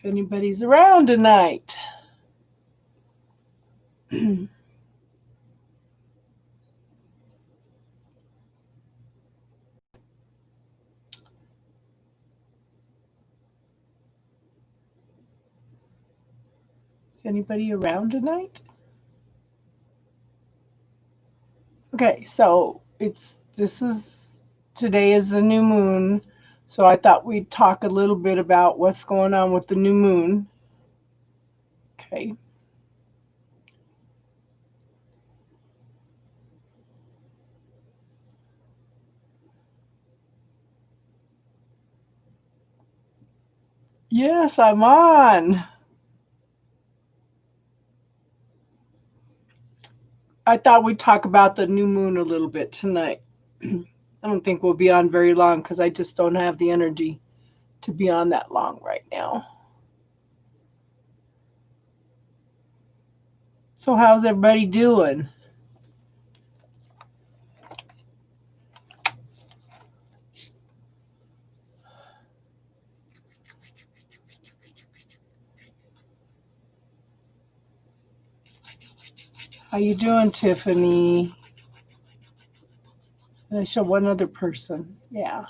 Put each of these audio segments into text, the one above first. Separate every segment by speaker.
Speaker 1: If anybody's around tonight. Is anybody around tonight? Okay, so today is the new moon, so I thought we'd talk a little bit about what's going on with the new moon. Okay. Yes, I'm on. I thought we'd talk about the new moon a little bit tonight. I don't think we'll be on very long because I just don't have the energy to be on that long right now. So how's everybody doing? How you doing, Tiffany? And I show one other person. Yeah.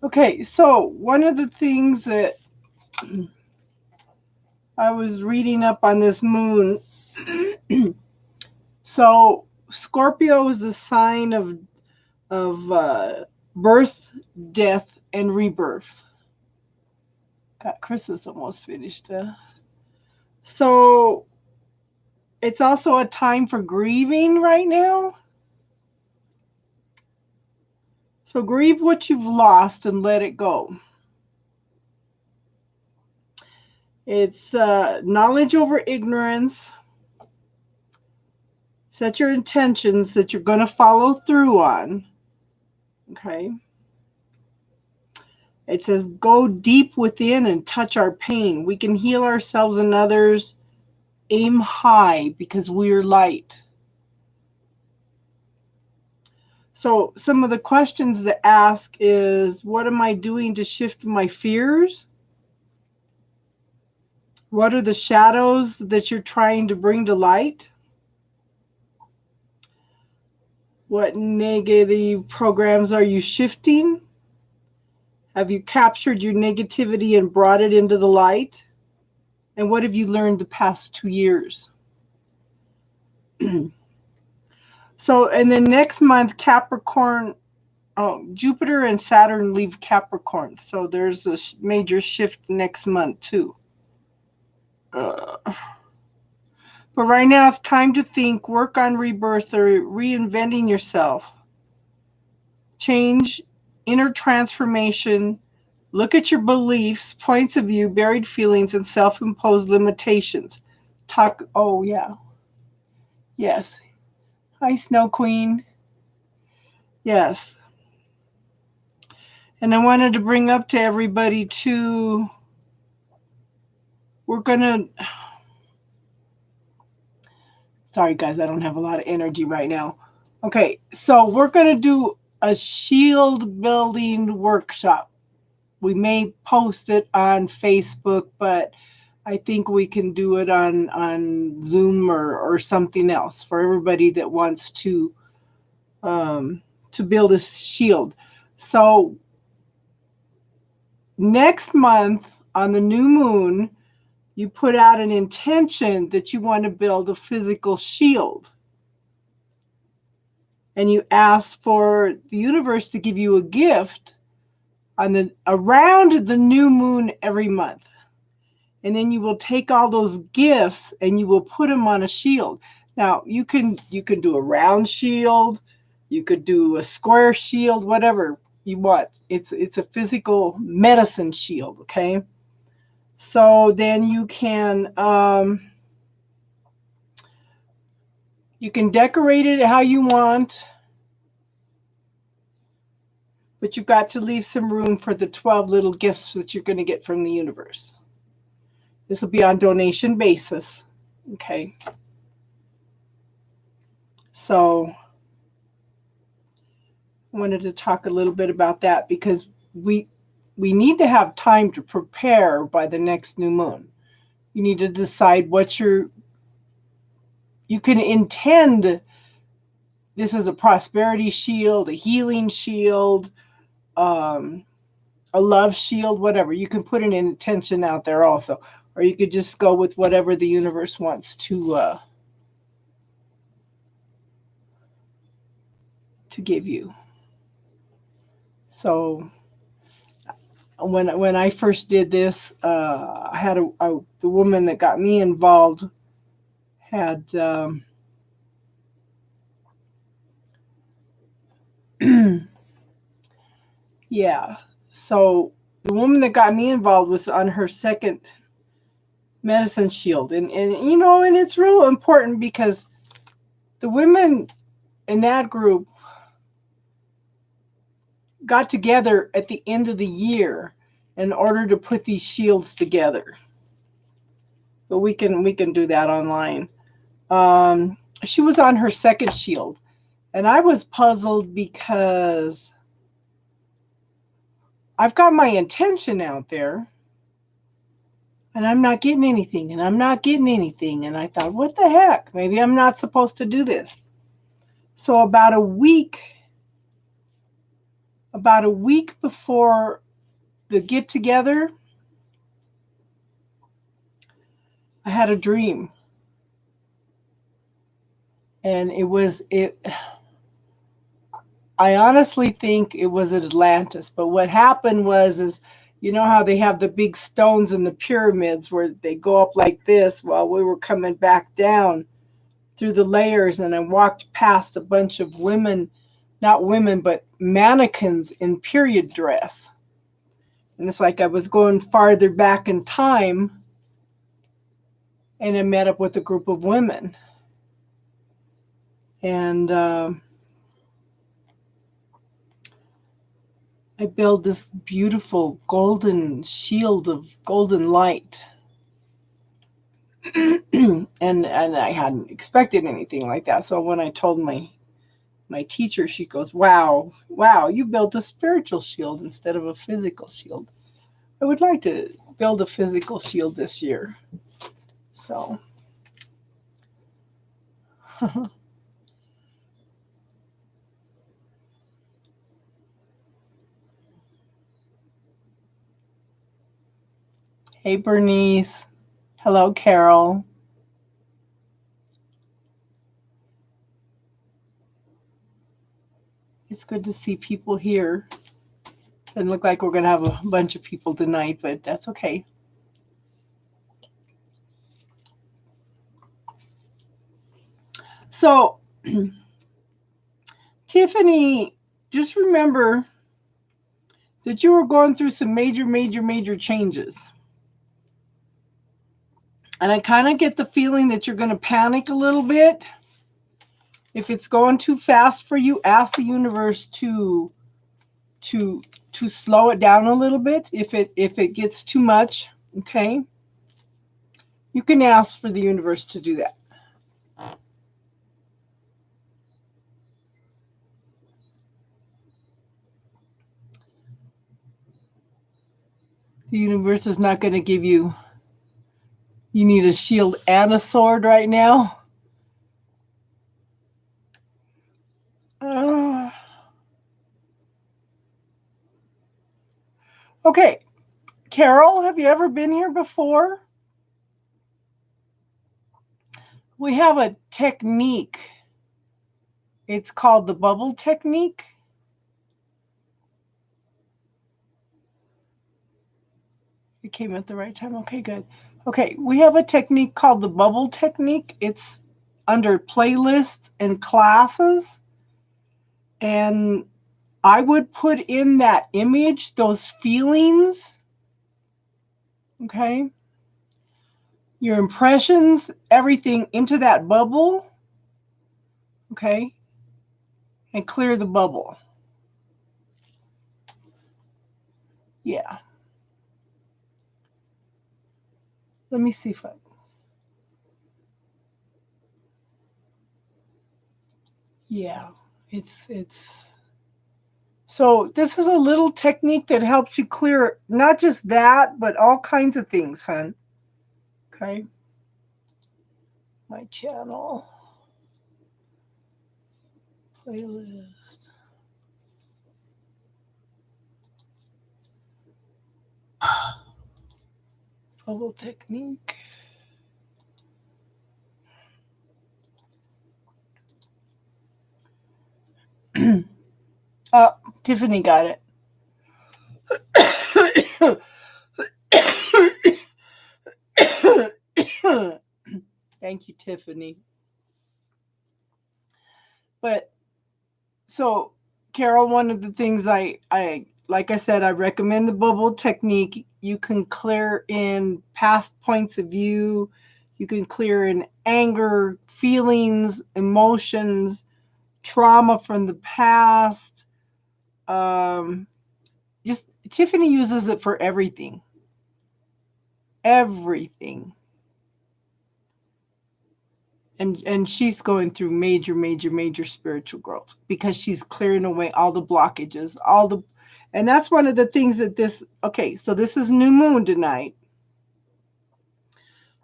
Speaker 1: Okay, so one of the things that I was reading up on this moon. So Scorpio is a sign of birth, death, and rebirth. Got Christmas almost finished. So it's also a time for grieving right now. So grieve what you've lost and let it go. It's knowledge over ignorance. Set your intentions that you're going to follow through on. Okay. It says, go deep within and touch our pain. We can heal ourselves and others. Aim high because we're light. So some of the questions to ask is, what am I doing to shift my fears? What are the shadows that you're trying to bring to light? What negative programs are you shifting? Have you captured your negativity and brought it into the light? And what have you learned the past 2 years? So, and then next month, Capricorn, Jupiter and Saturn leave Capricorn. So there's a major shift next month too. But right now it's time to think, work on rebirth or reinventing yourself. Change, inner transformation. Look at your beliefs, points of view, buried feelings, and self-imposed limitations. Oh yeah. Yes. Hi, Snow Queen. Yes. And I wanted to bring up to everybody too, sorry guys, I don't have a lot of energy right now. Okay, so we're going to do a shield building workshop. We may post it on Facebook, but I think we can do it on Zoom or something else for everybody that wants to build a shield. So next month on the new moon, you put out an intention that you want to build a physical shield. And you ask for the universe to give you a gift around the new moon every month. And then you will take all those gifts and you will put them on a shield. Now, you can do a round shield, you could do a square shield, whatever you want. It's a physical medicine shield, okay? So then you can decorate it how you want, but you've got to leave some room for the 12 little gifts that you're going to get from the universe. This will be on donation basis, okay? So I wanted to talk a little bit about that because we need to have time to prepare by the next new moon. You need to decide what you can intend. This is a prosperity shield, a healing shield, a love shield, whatever. You can put an intention out there also, or you could just go with whatever the universe wants to give you. So when I first did this, I had the woman that got me involved had yeah. So the woman that got me involved was on her second medicine shield, and and it's real important because the women in that group got together at the end of the year in order to put these shields together. But we can do that online. She was on her second shield, and I was puzzled because I've got my intention out there and I'm not getting anything, and I'm not getting anything. And I thought, what the heck? Maybe I'm not supposed to do this. So about a week before the get together, I had a dream. And I honestly think it was Atlantis. But what happened is you know how they have the big stones in the pyramids where they go up like this? While we were coming back down through the layers, and I walked past a bunch of women, not women, but mannequins in period dress. And it's like I was going farther back in time, and I met up with a group of women. And I built this beautiful golden shield of golden light. and I hadn't expected anything like that. So when I told my teacher, she goes, wow, you built a spiritual shield instead of a physical shield. I would like to build a physical shield this year. So hey, Bernice. Hello, Carol. It's good to see people here. Doesn't look like we're going to have a bunch of people tonight, but that's okay. So, Tiffany, just remember that you were going through some major changes. And I kind of get the feeling that you're going to panic a little bit. If it's going too fast for you, ask the universe to slow it down a little bit. If it gets too much, okay? You can ask for the universe to do that. The universe is not going to give you need a shield and a sword right now. Okay. Carol, have you ever been here before? We have a technique. It's called the bubble technique. It came at the right time. Okay, good. Okay, we have a technique called the bubble technique. It's under playlists and classes. And I would put in that image, those feelings, okay? Your impressions, everything into that bubble, okay? And clear the bubble. Yeah. Let me see if I... Yeah, it's So this is a little technique that helps you clear not just that, but all kinds of things, hun. Okay. My channel. Playlist. Bubble technique. Oh, Tiffany got it. Thank you, Tiffany. But so, Carol, one of the things I like I said, I recommend the bubble technique. You can clear in past points of view. You can clear in anger, feelings, emotions, trauma from the past. Just Tiffany uses it for everything. Everything. And she's going through major spiritual growth because she's clearing away all the blockages, and that's one of the things that so this is new moon tonight.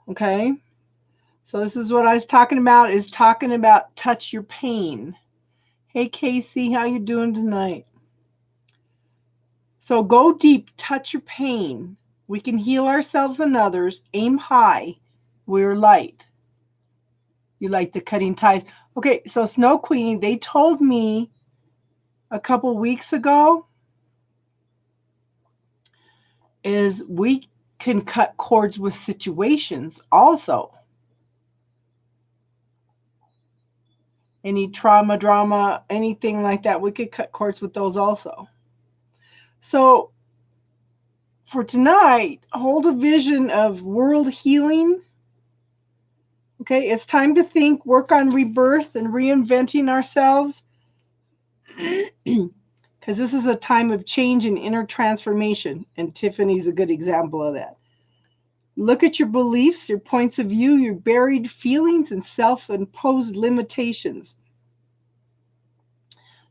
Speaker 1: Okay. So this is what I was talking about, is talking about touch your pain. Hey Casey, how you doing tonight? So go deep, touch your pain. We can heal ourselves and others. Aim high. We're light. You like the cutting ties. Okay, so Snow Queen, they told me a couple weeks ago is we can cut cords with situations also. Any trauma, drama, anything like that, we could cut cords with those also. So for tonight, hold a vision of world healing. Okay, it's time to think, work on rebirth and reinventing ourselves. Because this is a time of change and inner transformation. And Tiffany's a good example of that. Look at your beliefs, your points of view, your buried feelings, and self-imposed limitations.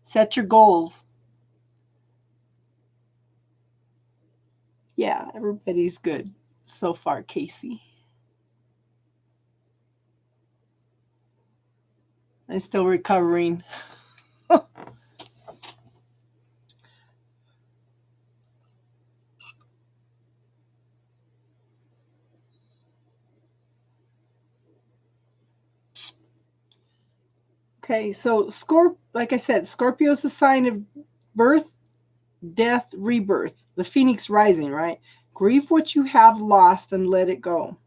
Speaker 1: Set your goals. Yeah, everybody's good so far, Casey. I'm still recovering. Okay, so like I said, Scorpio is a sign of birth, death, rebirth, the phoenix rising, right? Grieve what you have lost and let it go.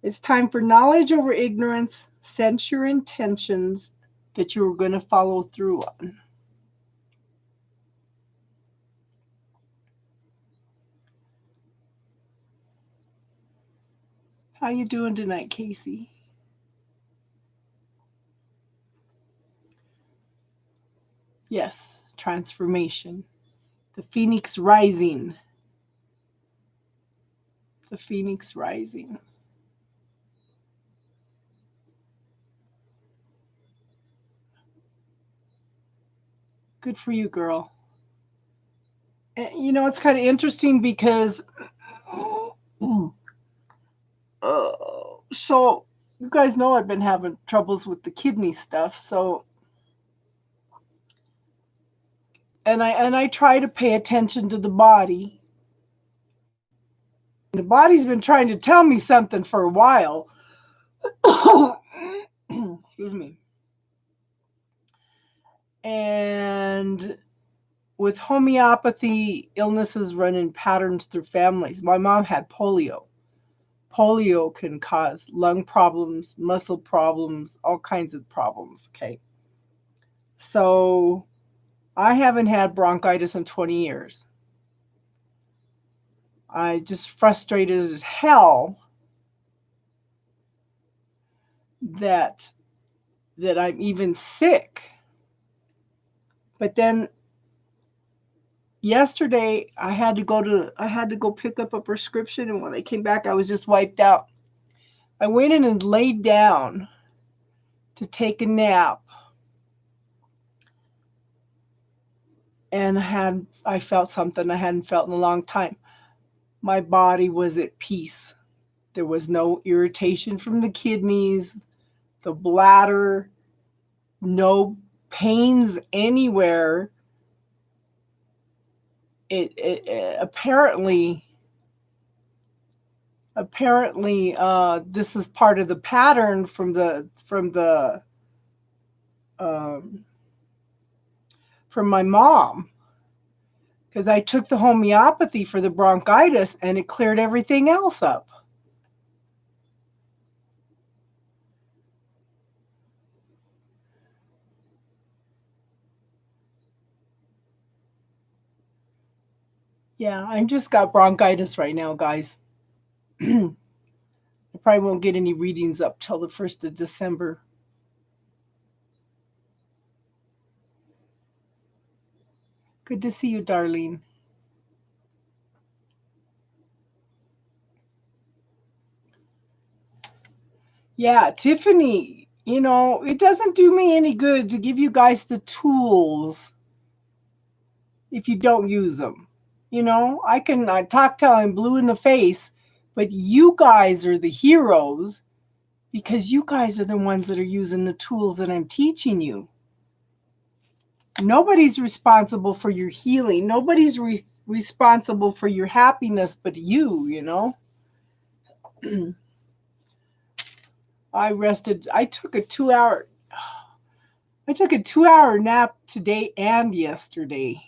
Speaker 1: It's time for knowledge over ignorance. Set your intentions that you're going to follow through on. How you doing tonight, Casey? Yes, transformation. The phoenix rising. The phoenix rising. Good for you, girl. And, you know, it's kind of interesting because so you guys know I've been having troubles with the kidney stuff, so and I try to pay attention to the body. The body's been trying to tell me something for a while. Excuse me. And with homeopathy, illnesses run in patterns through families. My mom had polio. Polio can cause lung problems, muscle problems, all kinds of problems. Okay. So I haven't had bronchitis in 20 years. I just frustrated as hell that I'm even sick. But then yesterday I had to go pick up a prescription, and when I came back I was just wiped out. I went in and laid down to take a nap. and I felt something I hadn't felt in a long time. My body was at peace. There was no irritation from the kidneys, the bladder, no pains anywhere. It apparently this is part of the pattern um, from my mom, because I took the homeopathy for the bronchitis and it cleared everything else up. Yeah, I just got bronchitis right now, guys. I probably won't get any readings up till the 1st of December. Good to see you, Darlene. Yeah, Tiffany, it doesn't do me any good to give you guys the tools if you don't use them. I talk till I'm blue in the face, but you guys are the heroes because you guys are the ones that are using the tools that I'm teaching you. Nobody's responsible for your healing. Nobody's responsible for your happiness but you. I took a 2-hour nap today and yesterday.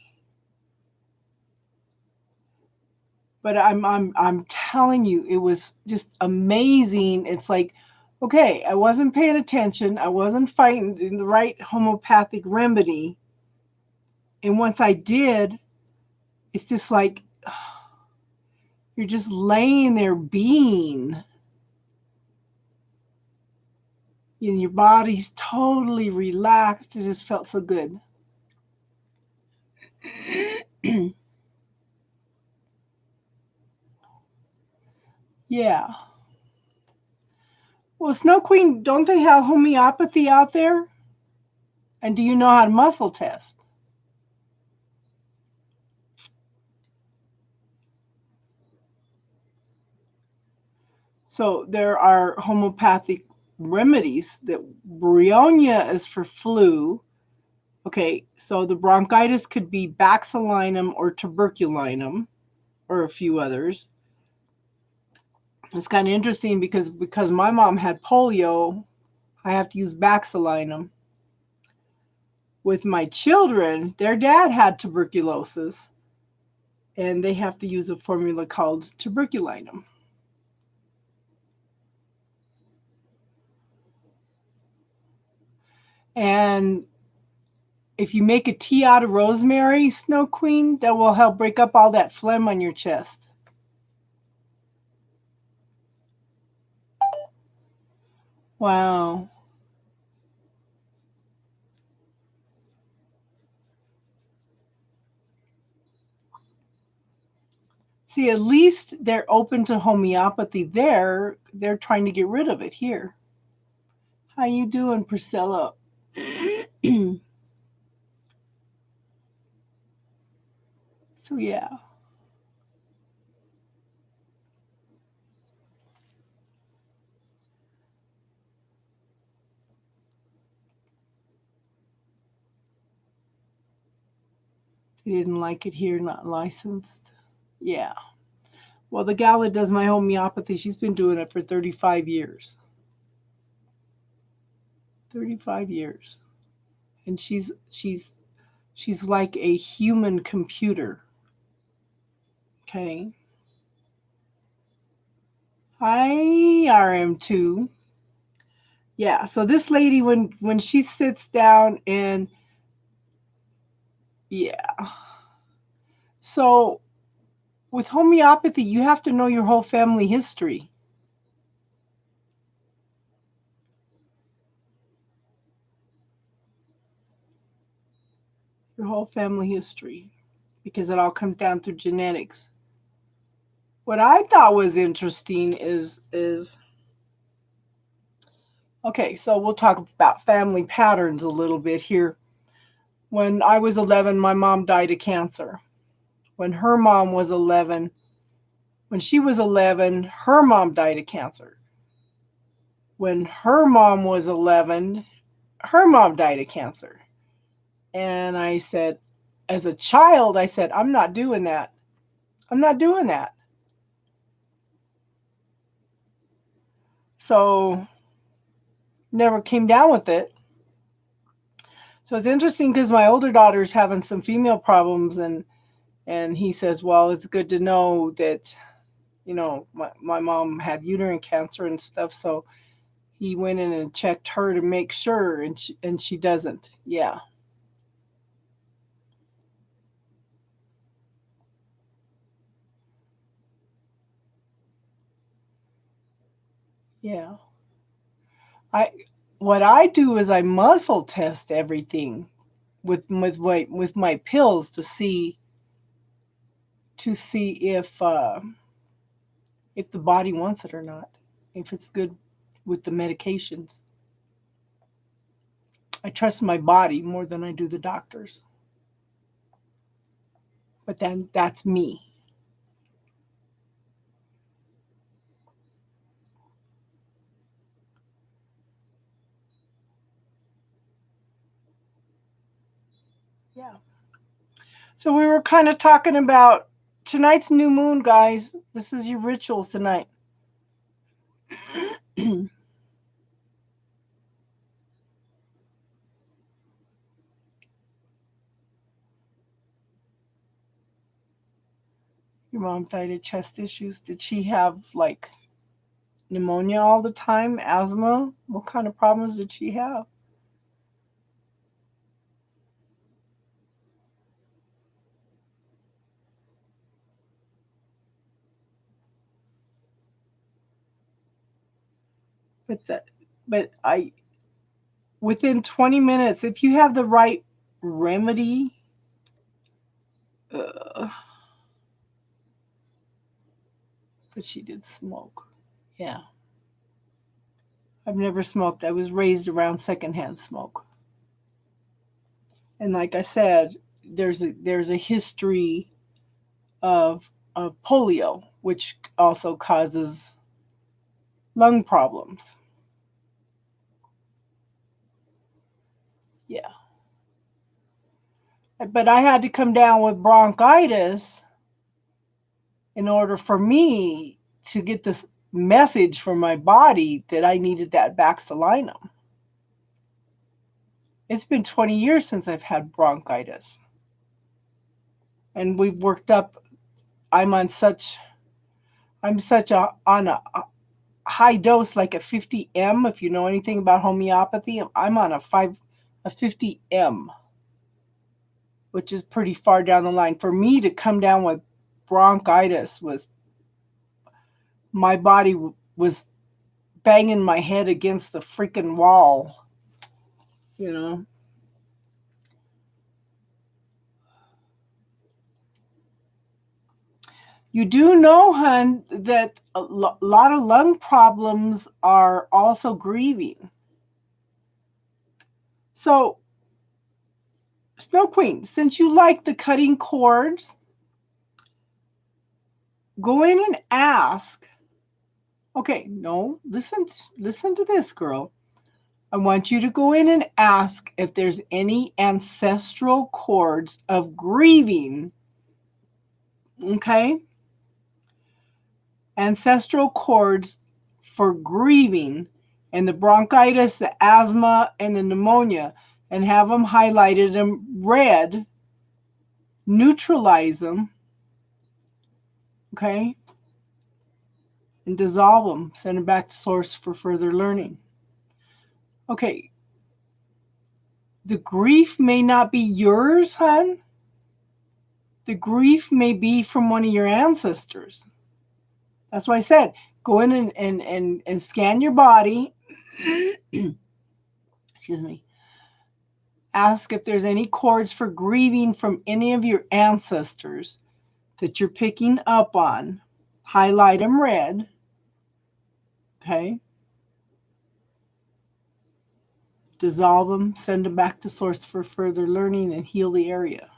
Speaker 1: But I'm telling you, it was just amazing. It's like, okay, I wasn't paying attention. I wasn't fighting the right homeopathic remedy. And once I did, it's just like you're just laying there being. And your body's totally relaxed. It just felt so good. Yeah. Well, Snow Queen, don't they have homeopathy out there? And do you know how to muscle test? So there are homeopathic remedies. That Bryonia is for flu. Okay, so the bronchitis could be Baxillinum or Tuberculinum or a few others. It's kind of interesting because my mom had polio, I have to use Baxillinum. With my children, their dad had tuberculosis, and they have to use a formula called Tuberculinum. And if you make a tea out of rosemary, Snow Queen, that will help break up all that phlegm on your chest. Wow. See, at least they're open to homeopathy there. They're trying to get rid of it here. How you doing, Priscilla? So yeah. They didn't like it here, not licensed. Yeah. Well, the gal that does my homeopathy, she's been doing it for 35 years. 35 years. And she's like a human computer. Okay. Hi, RM2. Yeah, so this lady, when she sits down and yeah. So with homeopathy, you have to know your whole family history. Your whole family history, because it all comes down through genetics. What I thought was interesting is okay, so we'll talk about family patterns a little bit here. When I was 11, my mom died of cancer. When her mom was 11, when she was 11, her mom died of cancer. When her mom was 11, her mom died of cancer. And I said, as a child, I said, I'm not doing that. I'm not doing that. So never came down with it. So it's interesting because my older daughter's having some female problems, and he says, well, it's good to know that, my mom had uterine cancer and stuff. So he went in and checked her to make sure, and she doesn't. Yeah. Yeah. I what I do is I muscle test everything with my pills to see if the body wants it or not, if it's good with the medications. I trust my body more than I do the doctors. But then that's me. Yeah. So we were kind of talking about tonight's new moon, guys. This is your rituals tonight. Your mom died of chest issues. Did she have like pneumonia all the time? Asthma? What kind of problems did she have? But that, but I within 20 minutes, if you have the right remedy, uh, but she did smoke. Yeah. I've never smoked. I was raised around secondhand smoke. And like I said, there's a history of polio, which also causes lung problems. Yeah. But I had to come down with bronchitis in order for me to get this message from my body that I needed that Vaxalinum. It's been 20 years since I've had bronchitis. And we've worked up I'm on such I'm such a on a high dose, like a 50 m. If you know anything about homeopathy, I'm on a 50 m, which is pretty far down the line. For me to come down with bronchitis was my body was banging my head against the freaking wall, you know. You do know, hun, that a lot of lung problems are also grieving. So, Snow Queen, since you like the cutting cords, go in and ask. Okay, no, listen to this, girl. I want you to go in and ask if there's any ancestral cords of grieving. Okay? Ancestral cords for grieving and the bronchitis, the asthma, and the pneumonia, and have them highlighted in red, neutralize them, okay? And dissolve them, send them back to source for further learning. Okay, the grief may not be yours, hun. The grief may be from one of your ancestors. That's why I said go in and scan your body. Excuse me. Ask if there's any cords for grieving from any of your ancestors that you're picking up on. Highlight them red. Okay. dissolve them, send them back to source for further learning, and heal the area.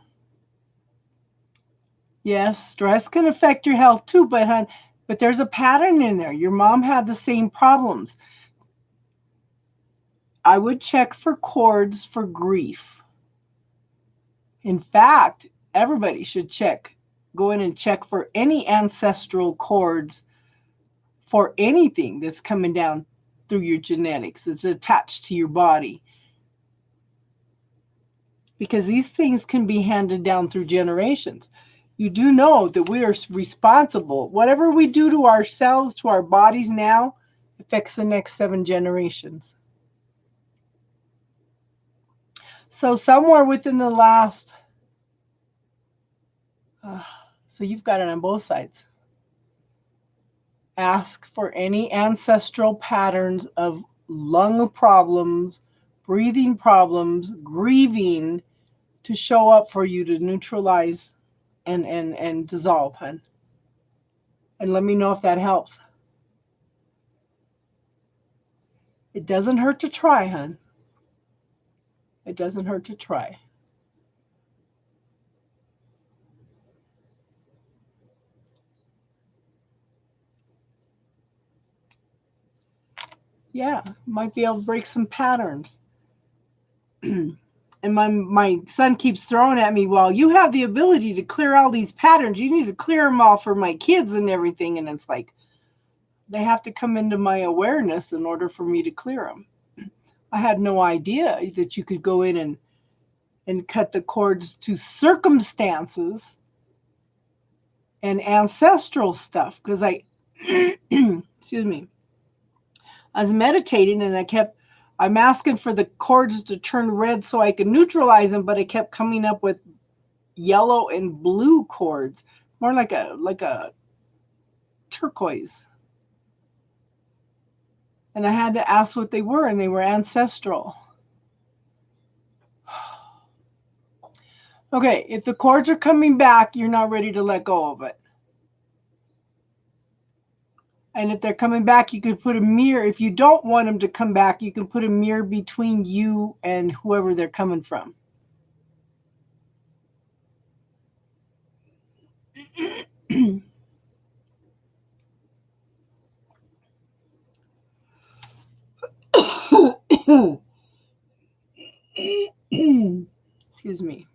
Speaker 1: Yes, stress can affect your health too, but there's a pattern in there. Your mom had the same problems. I would check for cords for grief. In fact, everybody should go in and check for any ancestral cords for anything that's coming down through your genetics, that's attached to your body. Because these things can be handed down through generations. You do know that we are responsible. Whatever we do to ourselves, to our bodies now, affects the next 7 generations. So somewhere within the last, so you've got it on both sides. Ask for any ancestral patterns of lung problems, breathing problems, grieving to show up for you to neutralize and dissolve, hun. And let me know if that helps. It doesn't hurt to try, hun. It doesn't hurt to try. Yeah, might be able to break some patterns. And my son keeps throwing at me, well, you have the ability to clear all these patterns. You need to clear them all for my kids and everything. And it's like, they have to come into my awareness in order for me to clear them. I had no idea that you could go in and cut the cords to circumstances and ancestral stuff. Because excuse me, I was meditating and I'm asking for the cords to turn red so I can neutralize them, but I kept coming up with yellow and blue cords, more like a turquoise. And I had to ask what they were, and they were ancestral. Okay, if the cords are coming back, you're not ready to let go of it. And if they're coming back, you could put a mirror. If you don't want them to come back, you can put a mirror between you and whoever they're coming from. Excuse me.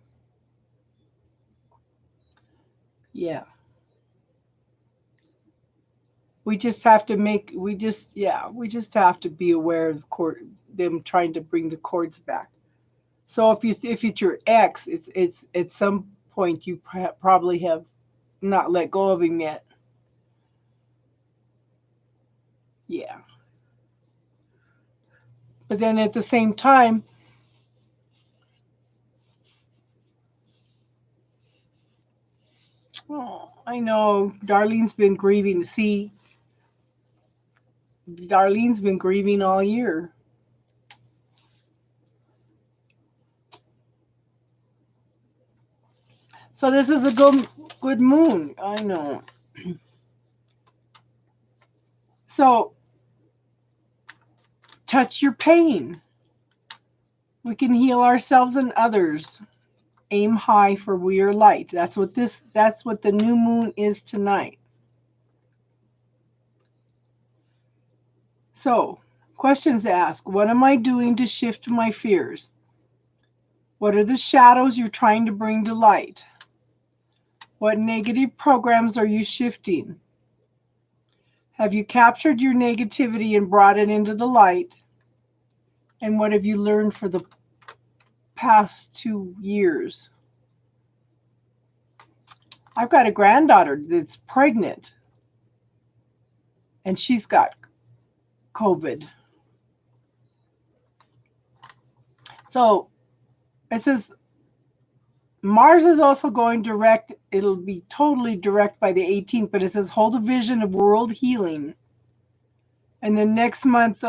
Speaker 1: Yeah. We just have to have to be aware of them trying to bring the cords back. So if it's your ex, it's at some point you probably have not let go of him yet. Yeah. But then at the same time, I know Darlene's been grieving. See, Darlene's been grieving all year. So this is a good moon. I know. So touch your pain. We can heal ourselves and others. Aim high, for we are light. That's what the new moon is tonight. So, questions to ask. What am I doing to shift my fears? What are the shadows you're trying to bring to light? What negative programs are you shifting? Have you captured your negativity and brought it into the light? And what have you learned for the past 2 years? I've got a granddaughter that's pregnant, and she's got COVID. So it says Mars is also going direct. It'll be totally direct by the 18th, but it says hold a vision of world healing. And then next month,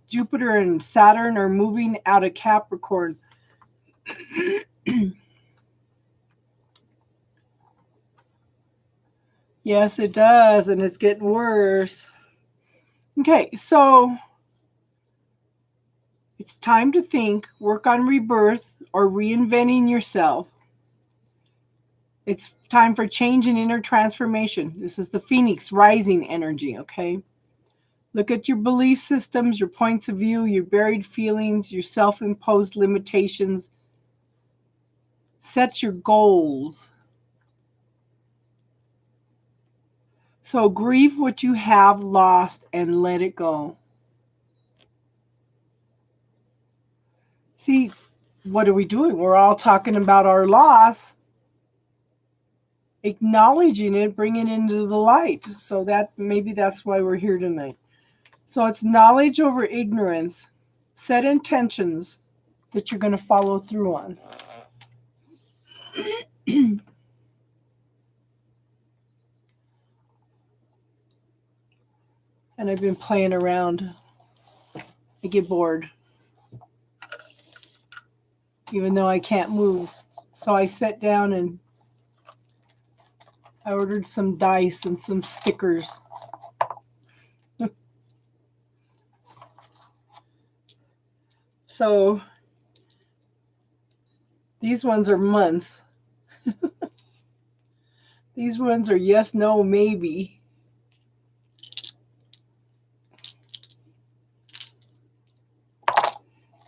Speaker 1: Jupiter and Saturn are moving out of Capricorn. Yes, it does, and it's getting worse. Okay, so It's time to think, work on rebirth or reinventing yourself. It's time for change and inner transformation. This is the Phoenix rising energy, okay? Look at your belief systems, your points of view, your buried feelings, your self-imposed limitations. Set your goals. So grieve what you have lost and let it go. See, what are we doing? We're all talking about our loss, acknowledging it, bringing it into the light. So that maybe that's why we're here tonight. So it's knowledge over ignorance. Set intentions that you're going to follow through on. And I've been playing around. I get bored, even though I can't move. So I sat down and I ordered some dice and some stickers. So these ones are months. These ones are yes, no, maybe.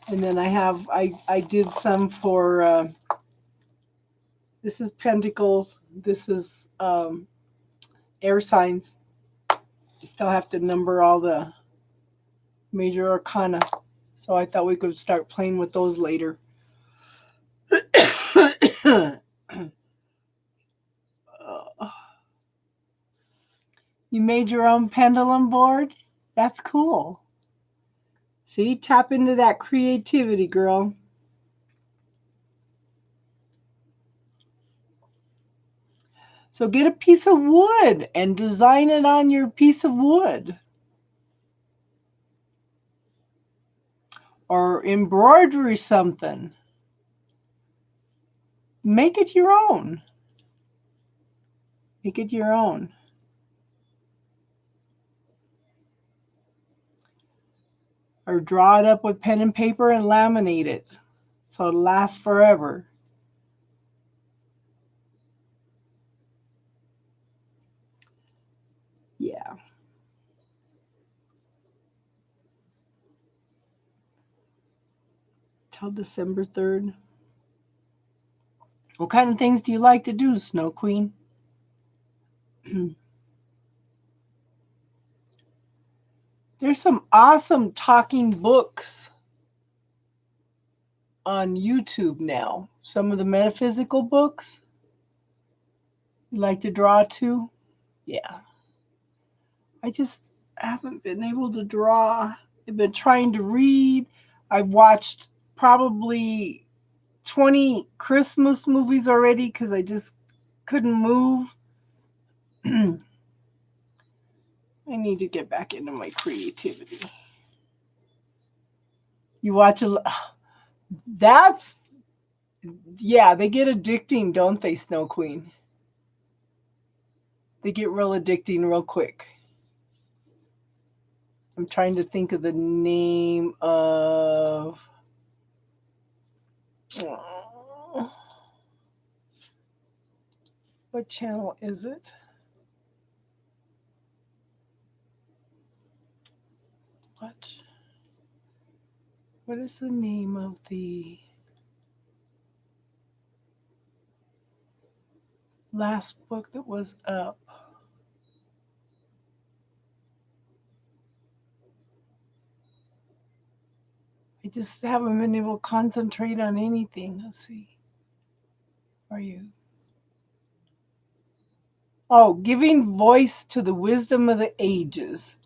Speaker 1: And then I did some for, this is Pentacles. This is air signs. You still have to number all the major arcana. So I thought we could start playing with those later. You made your own pendulum board? That's cool. See, tap into that creativity, girl. So get a piece of wood and design it on your piece of wood. Or embroidery something. Make it your own. Make it your own. Or draw it up with pen and paper and laminate it so it'll last forever. Yeah. Till December 3rd. What kind of things do you like to do, Snow Queen? There's some awesome talking books on YouTube now. Some of the metaphysical books you like to draw to. Yeah. I just haven't been able to draw. I've been trying to read. I've watched probably 20 Christmas movies already because I just couldn't move. I need to get back into my creativity. You watch that's, yeah, they get addicting, don't they, Snow Queen? They get real addicting real quick. I'm trying to think of the name of... What channel is it? What is the name of the last book that was up? I just haven't been able to concentrate on anything. Let's see. Are you? Oh, Giving Voice to the Wisdom of the Ages.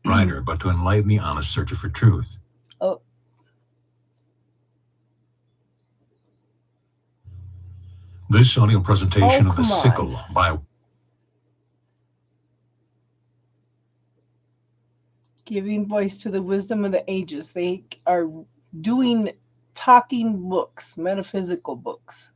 Speaker 2: Writer, but to enlighten the honest searcher for truth.
Speaker 1: Oh.
Speaker 2: This audio presentation of The Sickle by
Speaker 1: Giving Voice to the Wisdom of the Ages. They are doing talking books, metaphysical books.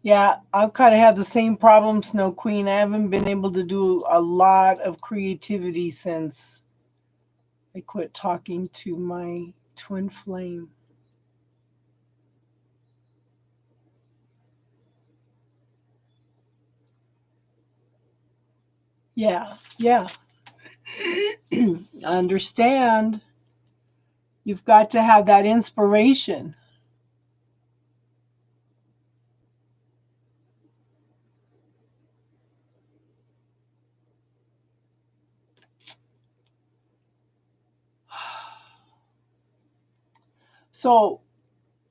Speaker 1: Yeah, I've kind of had the same problem, Snow Queen. I haven't been able to do a lot of creativity since I quit talking to my twin flame. Yeah, yeah. I understand. You've got to have that inspiration. So,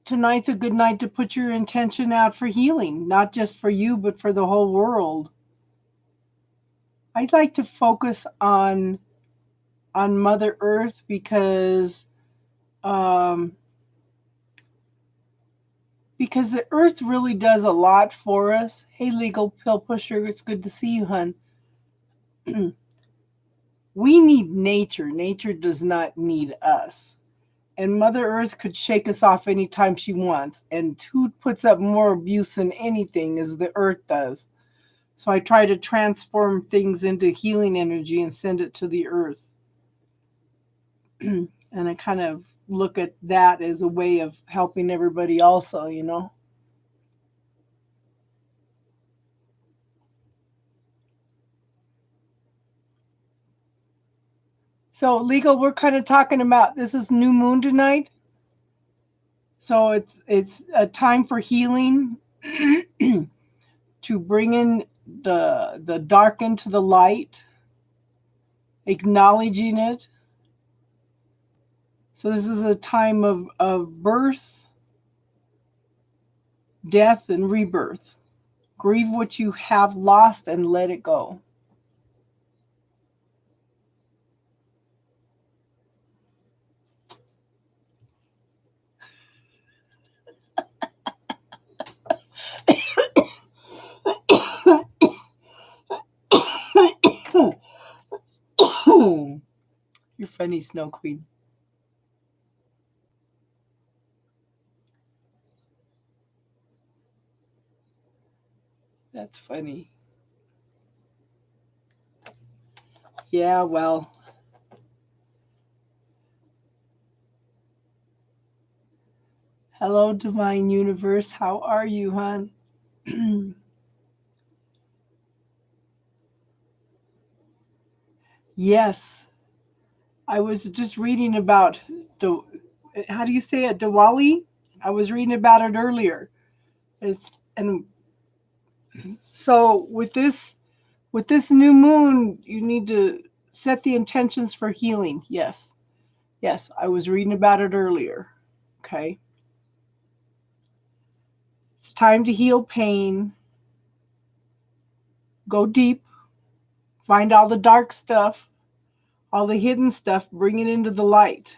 Speaker 1: tonight's a good night to put your intention out for healing, not just for you, but for the whole world. I'd like to focus on Mother Earth um, because the Earth really does a lot for us. Hey, legal pill pusher, it's good to see you, hun. We need nature. Nature does not need us. And Mother Earth could shake us off anytime she wants. And who puts up more abuse than anything is the Earth does. So I try to transform things into healing energy and send it to the Earth. And I kind of look at that as a way of helping everybody also, you know? So legal, we're kind of talking about this is new moon tonight. So it's a time for healing to bring in the dark into the light, acknowledging it. So this is a time of birth, death, and rebirth. Grieve what you have lost and let it go. You're funny, Snow Queen. That's funny. Yeah, well, hello, Divine Universe. How are you, hon? Yes, I was just reading about the, how do you say it, Diwali? I was reading about it earlier. And so with this new moon, you need to set the intentions for healing. Yes. Yes, I was reading about it earlier. Okay. It's time to heal pain. Go deep. Find all the dark stuff, all the hidden stuff, bring it into the light.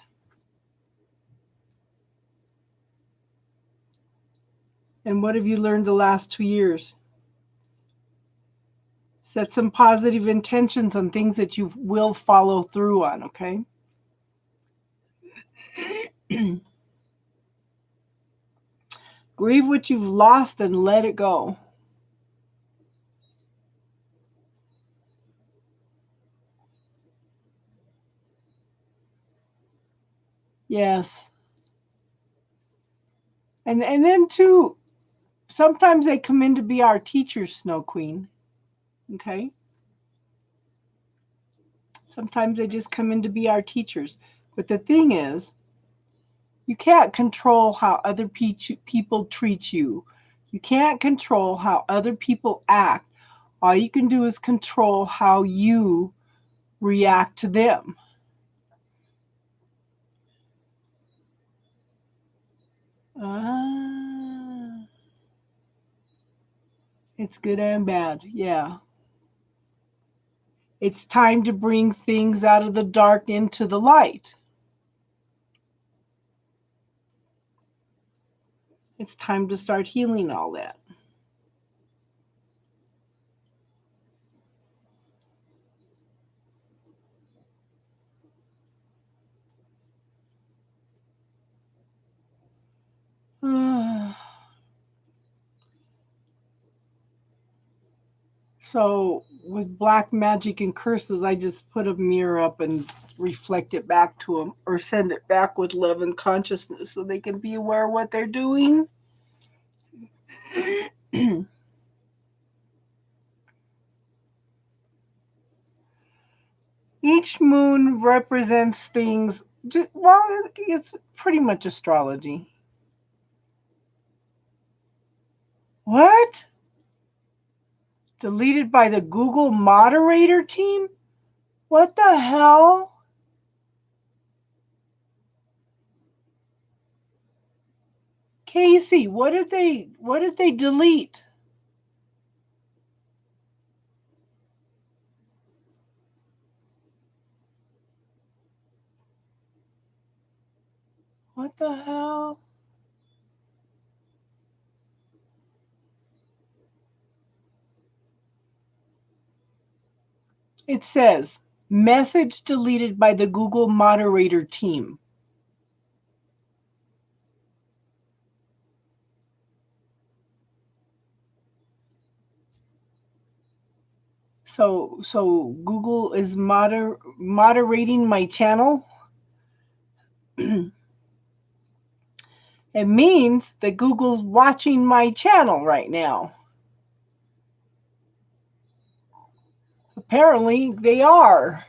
Speaker 1: And what have you learned the last 2 years? Set some positive intentions on things that you will follow through on, okay? Grieve what you've lost and let it go. Yes. And then too, sometimes they come in to be our teachers, Snow Queen. Okay? Sometimes they just come in to be our teachers. But the thing is, you can't control how other people treat you. You can't control how other people act. All you can do is control how you react to them. Ah, it's good and bad. Yeah. It's time to bring things out of the dark into the light. It's time to start healing all that. So with black magic and curses, I just put a mirror up and reflect it back to them, or send it back with love and consciousness so they can be aware of what they're doing. Each moon represents things. Well, it's pretty much astrology. What? Deleted by the Google moderator team? What the hell? Casey, what did they delete? What the hell? It says, message deleted by the Google moderator team. So Google is moderating my channel. It means that Google's watching my channel right now. Apparently they are.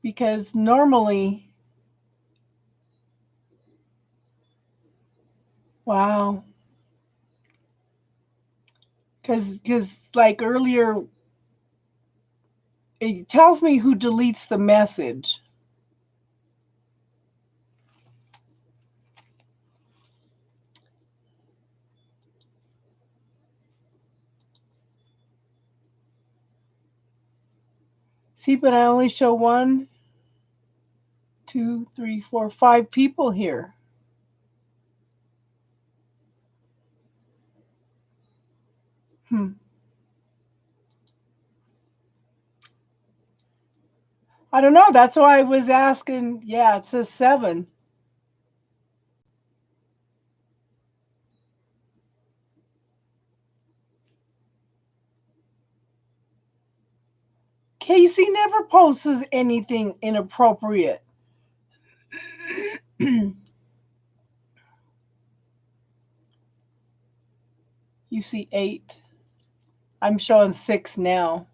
Speaker 1: Because normally, wow. Because like earlier, it tells me who deletes the message. See, but I only show 1, 2, 3, 4, 5 people here. I don't know. That's why I was asking. Yeah, it says 7. Casey never posts anything inappropriate. You see 8. I'm showing 6 now.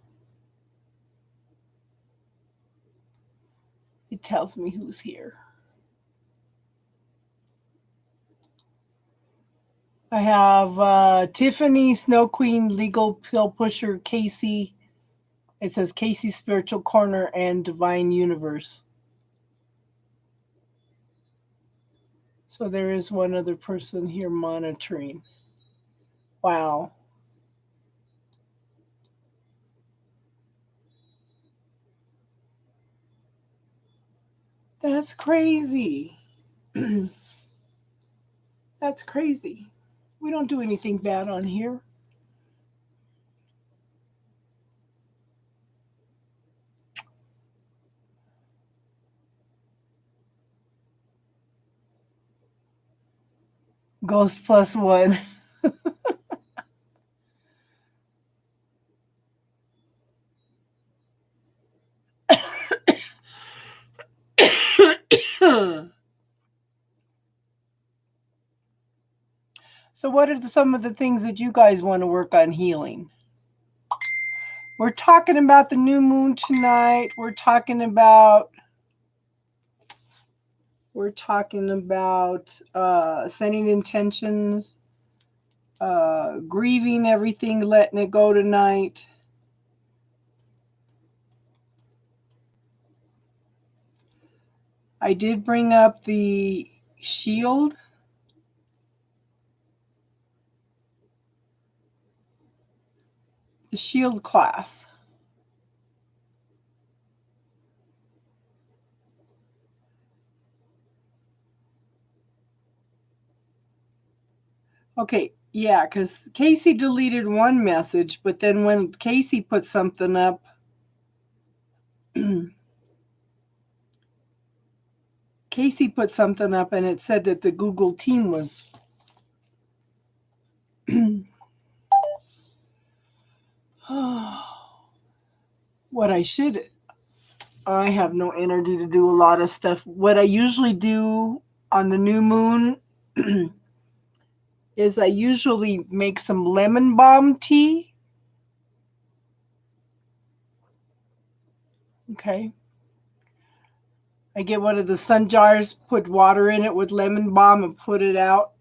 Speaker 1: It tells me who's here. I have Tiffany, Snow Queen, Legal Pill Pusher, Casey. It says Casey Spiritual Corner and Divine Universe. So there is one other person here monitoring. Wow. That's crazy. That's crazy. We don't do anything bad on here. Ghost plus 1. So what are some of the things that you guys want to work on healing? We're talking about the new moon tonight. We're talking about setting intentions, grieving everything, letting it go tonight. I did bring up the shield. The shield class. Okay, yeah, because Casey deleted one message, but then when Casey put something up, Casey put something up and it said that the Google team was What I have no energy to do a lot of stuff. What I usually do on the new moon is I usually make some lemon balm tea. Okay. I get one of the sun jars, put water in it with lemon balm and put it out.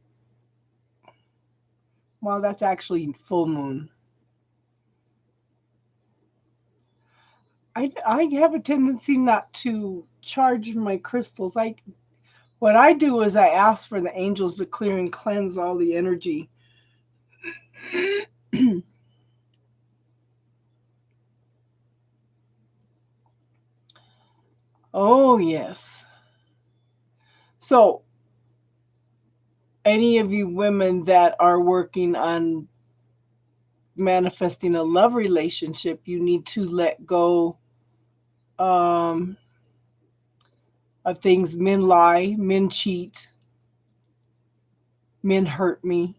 Speaker 1: Well, that's actually full moon. I have a tendency not to charge my crystals. What I do is I ask for the angels to clear and cleanse all the energy. Oh, yes. So, any of you women that are working on manifesting a love relationship, you need to let go of things. Men lie, men cheat, men hurt me.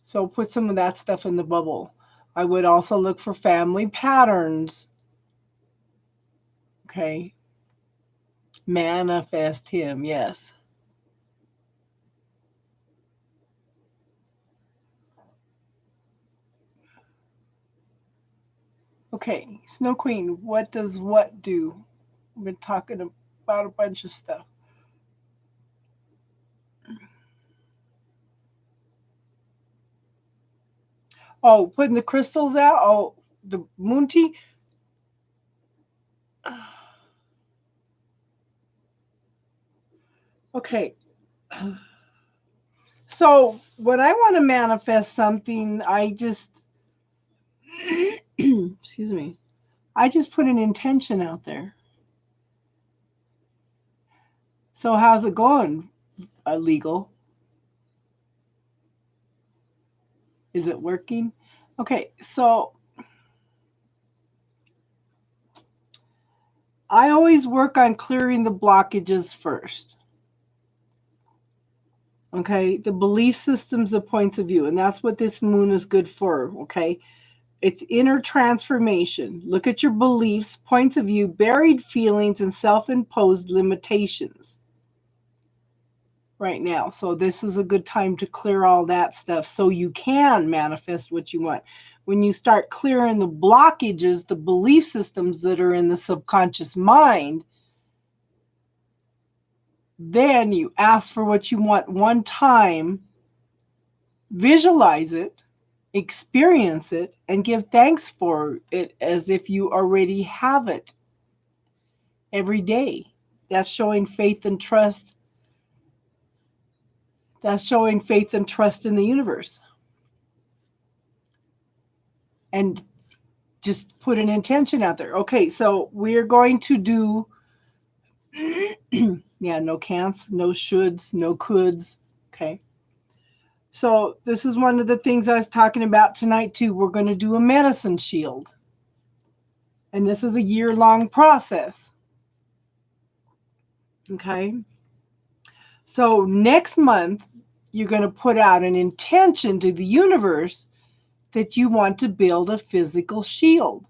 Speaker 1: So put some of that stuff in the bubble. I would also look for family patterns. Okay. Manifest him, yes. Okay, Snow Queen, what does what do? We've been talking about a bunch of stuff. Oh, putting the crystals out? Oh, the moon tea? Okay. So when I want to manifest something, I just, excuse me, I just put an intention out there. So how's it going, legal? Is it working? Okay, so I always work on clearing the blockages first. Okay, the belief systems, the points of view, and that's what this moon is good for. Okay, it's inner transformation. Look at your beliefs, points of view, buried feelings, and self-imposed limitations right now. So this is a good time to clear all that stuff so you can manifest what you want. When you start clearing the blockages, the belief systems that are in the subconscious mind, then you ask for what you want one time, visualize it, experience it, and give thanks for it as if you already have it every day. That's showing faith and trust. That's showing faith and trust in the universe. And just put an intention out there. Okay, so we're going to do, yeah, no can'ts, no shoulds, no coulds. Okay. So this is one of the things I was talking about tonight too. We're going to do a medicine shield. And this is a year-long process. Okay. So next month, you're going to put out an intention to the universe that you want to build a physical shield.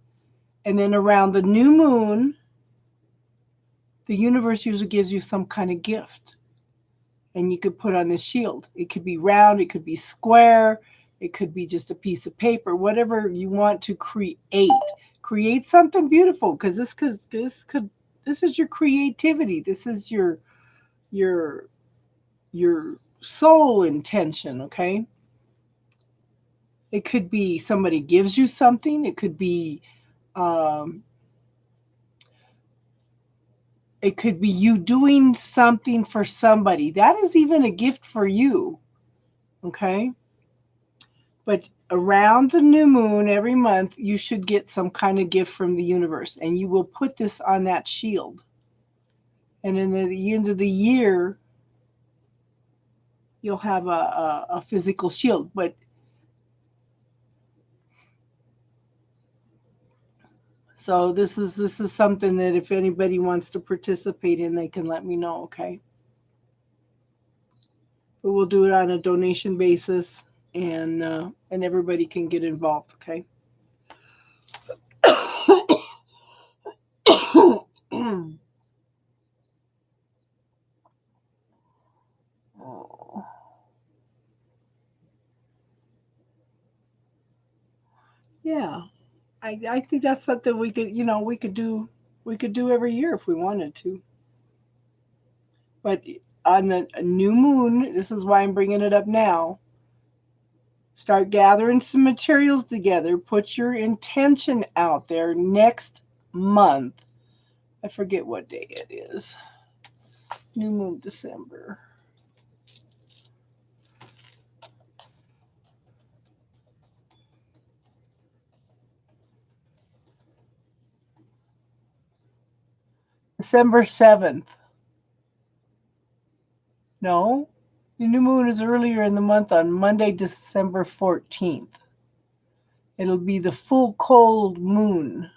Speaker 1: And then around the new moon, the universe usually gives you some kind of gift. And you could put on this shield. It could be round, it could be square, it could be just a piece of paper, whatever you want to create. Create something beautiful, because this is your creativity. This is your soul intention, okay? It could be somebody gives you something. It could be you doing something for somebody. That is even a gift for you, okay? But around the new moon every month, you should get some kind of gift from the universe, and you will put this on that shield. And then at the end of the year, you'll have a physical shield. But so this is something that if anybody wants to participate in, they can let me know, okay? but we'll do it on a donation basis, and everybody can get involved. Okay. Oh. Yeah, I think that's something we could, we could do every year if we wanted to. But on the new moon, this is why I'm bringing it up now. Start gathering some materials together. Put your intention out there next month. I forget what day it is. New moon, December. December 7th. No, the new moon is earlier in the month on Monday, December 14th. It'll be the full cold moon.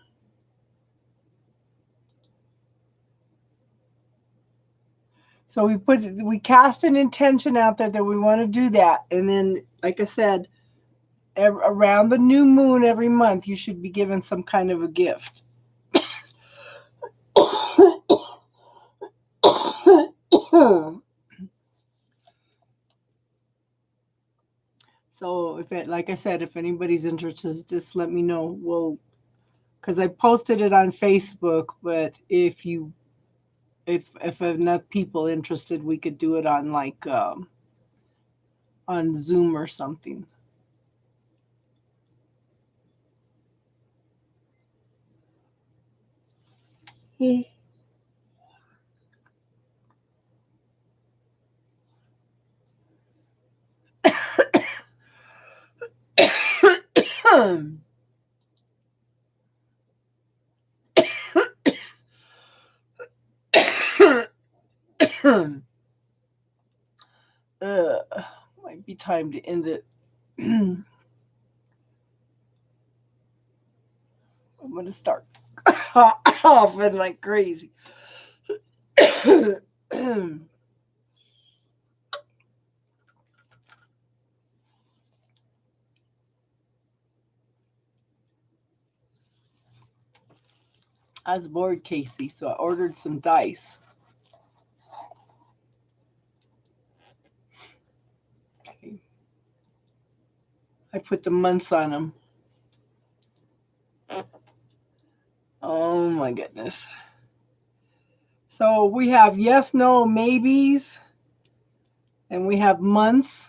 Speaker 1: So we cast an intention out there that we want to do that. And then, like I said, around the new moon every month, you should be given some kind of a gift. So like I said, if anybody's interested, just let me know. Because I posted it on Facebook, but if enough people interested, we could do it on on Zoom or something. Might be time to end it. I'm going to start coughing like crazy. I was bored, Casey, so I ordered some dice. Okay. I put the months on them. Oh my goodness. So we have yes, no, maybes, and we have months.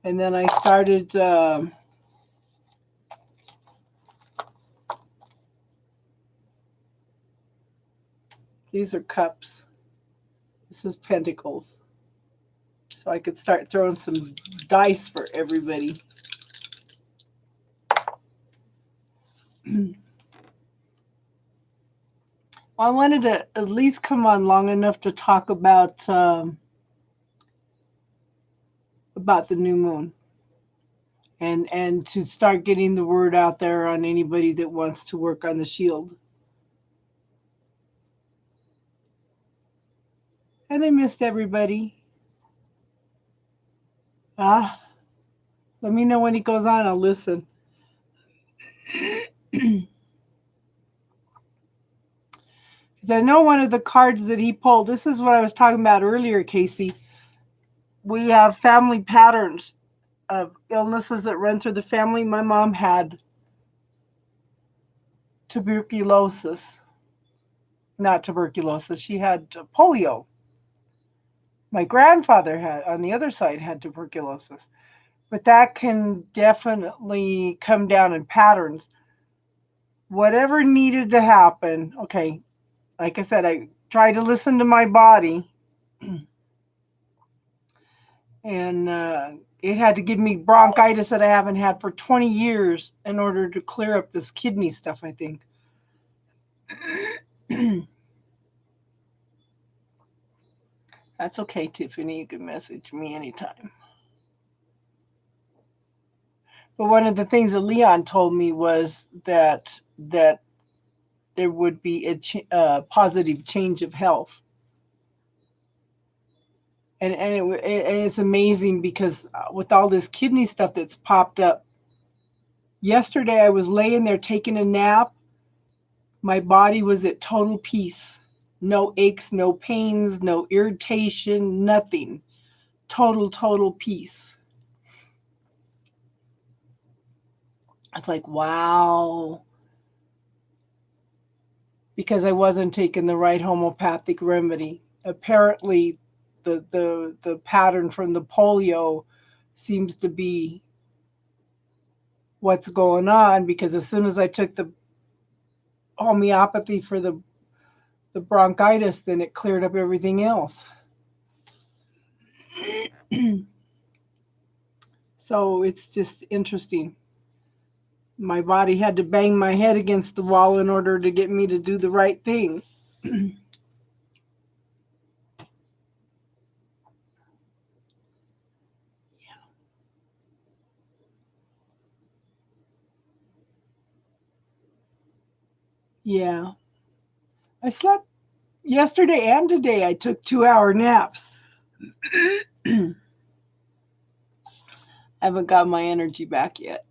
Speaker 1: And then I started these are cups. This is pentacles. So I could start throwing some dice for everybody. I wanted to at least come on long enough to talk about the new moon and to start getting the word out there on anybody that wants to work on the shield. And I missed everybody. Let me know when he goes on. I'll listen. Because I know one of the cards that he pulled, this is what I was talking about earlier, Casey. We have family patterns of illnesses that run through the family. My mom had tuberculosis. Not tuberculosis. She had polio. My grandfather on the other side, had tuberculosis. But that can definitely come down in patterns. Whatever needed to happen, okay, like I said, I tried to listen to my body. And it had to give me bronchitis that I haven't had for 20 years in order to clear up this kidney stuff, I think. That's okay, Tiffany. You can message me anytime. But one of the things that Leon told me was that there would be a positive change of health. And it's amazing because with all this kidney stuff that's popped up. Yesterday I was laying there taking a nap. My body was at total peace. No aches, no pains, no irritation, nothing. Total peace. It's like, wow. Because I wasn't taking the right homeopathic remedy. Apparently, the pattern from the polio seems to be what's going on, because as soon as I took the homeopathy for the bronchitis, then it cleared up everything else. So it's just interesting. My body had to bang my head against the wall in order to get me to do the right thing. Yeah. I slept yesterday and today. I took 2-hour naps. I haven't got my energy back yet.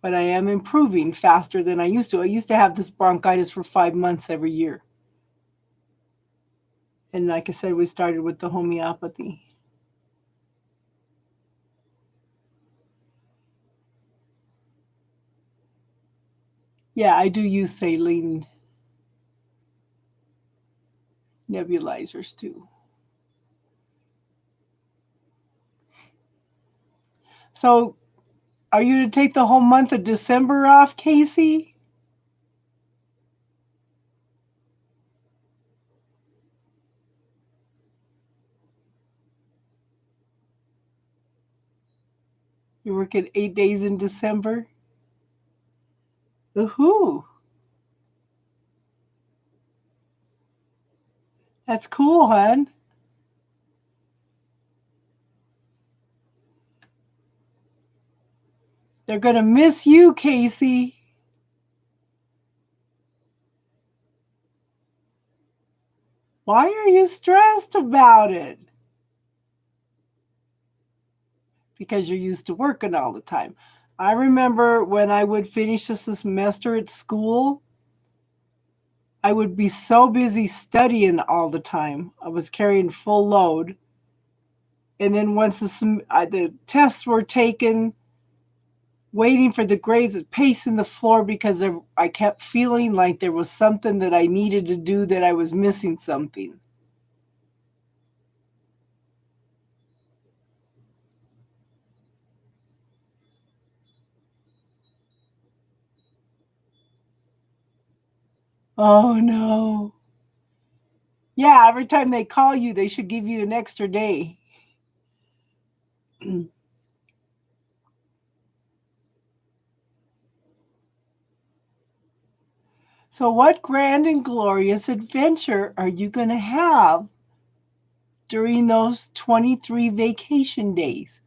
Speaker 1: But I am improving faster than I used to. I used to have this bronchitis for 5 months every year. And like I said, we started with the homeopathy. Yeah, I do use saline nebulizers too. So, are you to take the whole month of December off, Casey? You're working 8 days in December? Woohoo! That's cool, hon. They're going to miss you, Casey. Why are you stressed about it? Because you're used to working all the time. I remember when I would finish a semester at school, I would be so busy studying all the time. I was carrying full load. And then once the tests were taken, waiting for the grades, pacing the floor because I kept feeling like there was something that I needed to do, that I was missing something. Oh, no. Yeah, every time they call you, they should give you an extra day. So what grand and glorious adventure are you going to have during those 23 vacation days?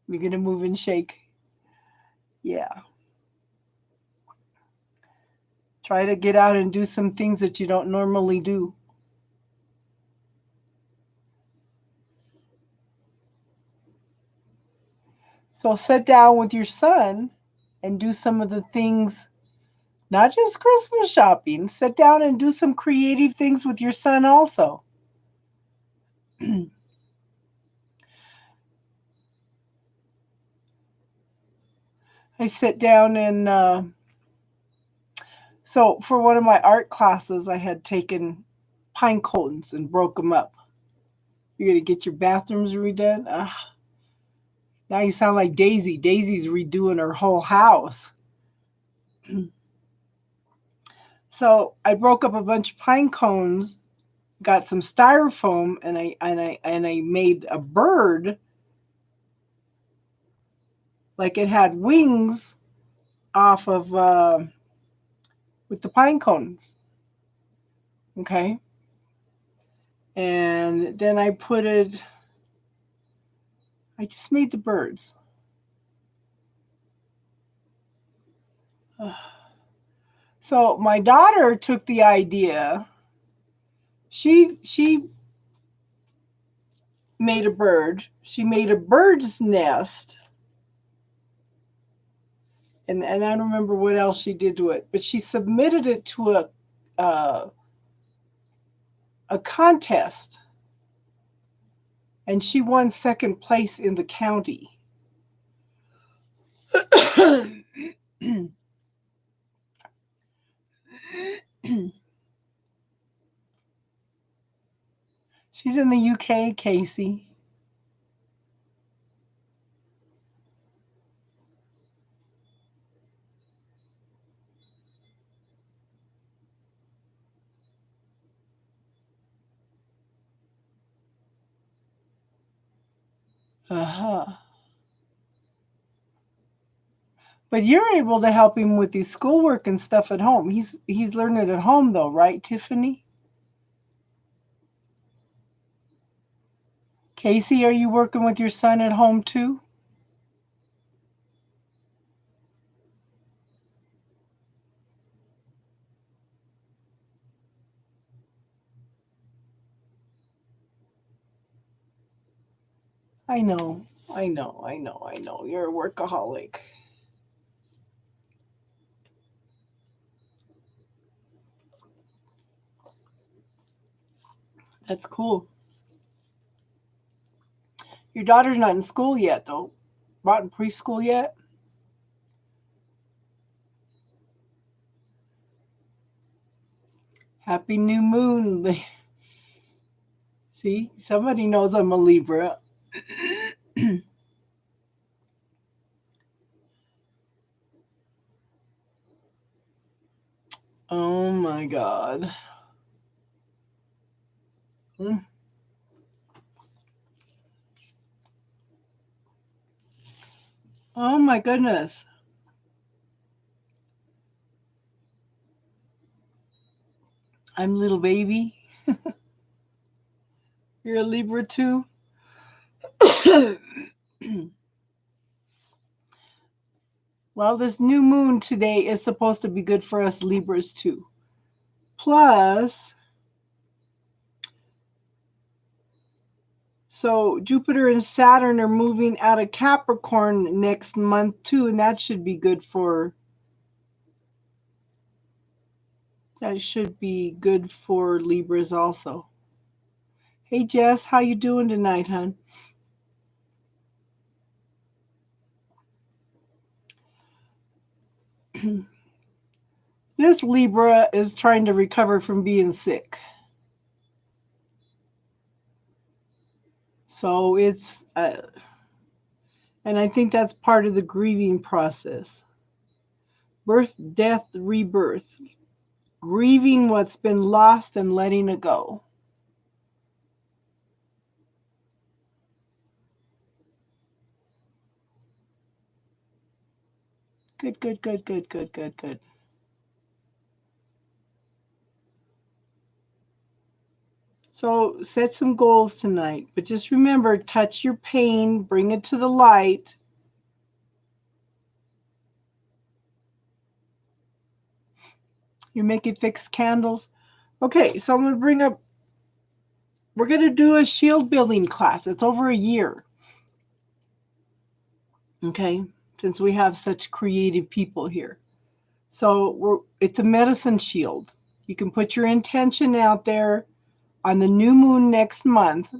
Speaker 1: You're going to move and shake. Yeah. Try to get out and do some things that you don't normally do. So sit down with your son and do some of the things, not just Christmas shopping. Sit down and do some creative things with your son also. I sit down and so for one of my art classes, I had taken pine cones and broke them up. You're going to get your bathrooms redone? Now you sound like Daisy. Daisy's redoing her whole house. So I broke up a bunch of pine cones, got some styrofoam, and I made a bird, like it had wings off of with the pine cones. Okay. And then I just made the birds. So my daughter took the idea. She made a bird. She made a bird's nest. And I don't remember what else she did to it, but she submitted it to a contest, and she won second place in the county. She's in the UK, Casey. Uh-huh. But you're able to help him with his schoolwork and stuff at home. He's learning at home though, right, Tiffany? Casey, are you working with your son at home too? I know. You're a workaholic. That's cool. Your daughter's not in school yet, though. Not in preschool yet? Happy new moon. See, somebody knows I'm a Libra. Oh my God. Oh my goodness. I'm little baby. You're a Libra too? Well, this new moon today is supposed to be good for us Libras too. Plus, so Jupiter and Saturn are moving out of Capricorn next month too, and that should be good for Libras also. Hey Jess, how you doing tonight, hon? This Libra is trying to recover from being sick. So it's, and I think that's part of the grieving process. Birth, death, rebirth. Grieving what's been lost and letting it go. Good. So set some goals tonight, but just remember, touch your pain, bring it to the light. You're making fixed candles. Okay, so I'm going to we're going to do a shield building class. It's over a year. Okay, since we have such creative people here. So it's a medicine shield. You can put your intention out there on the new moon next month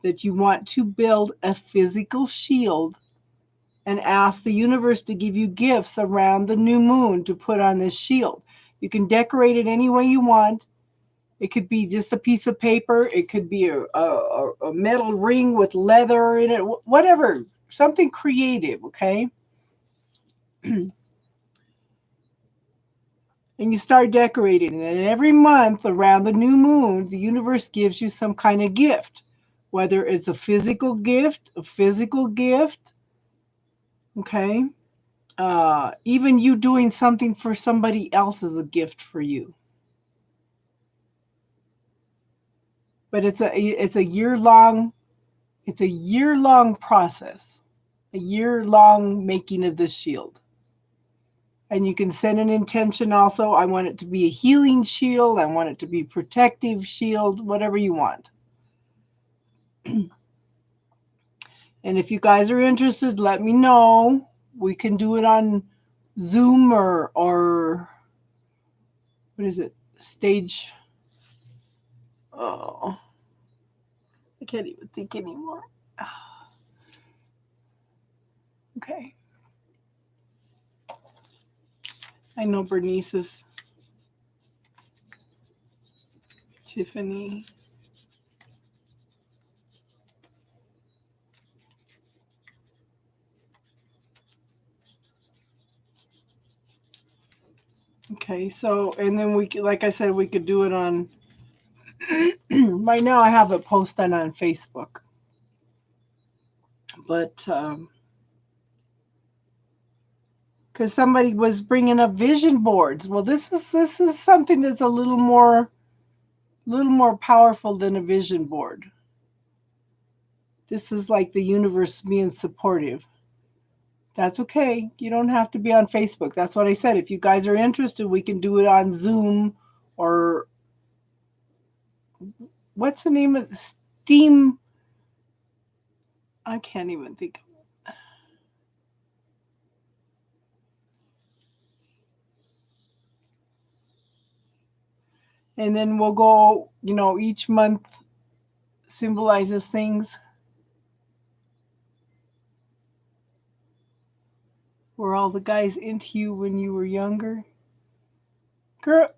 Speaker 1: that you want to build a physical shield and ask the universe to give you gifts around the new moon to put on this shield. You can decorate it any way you want. It could be just a piece of paper. It could be a metal ring with leather in it, whatever, something creative, okay? And you start decorating it. And every month around the new moon, the universe gives you some kind of gift, whether it's a physical gift, okay? Even you doing something for somebody else is a gift for you. But it's a year-long process, a year-long making of this shield. And you can set an intention also. I want it to be a healing shield. I want it to be protective shield, whatever you want. And if you guys are interested, let me know. We can do it on Zoom or what is it? Stage. Oh, I can't even think anymore. Okay. I know Bernice's. Tiffany. Okay, so, and then we could, like I said, we could do it on, right now I have it posted on Facebook. But, because somebody was bringing up vision boards. Well, this is something that's a little more powerful than a vision board. This is like the universe being supportive. That's okay. You don't have to be on Facebook. That's what I said. If you guys are interested, we can do it on Zoom or what's the name of the Steam? I can't even think. And then we'll go, each month symbolizes things. Were all the guys into you when you were younger? Girl,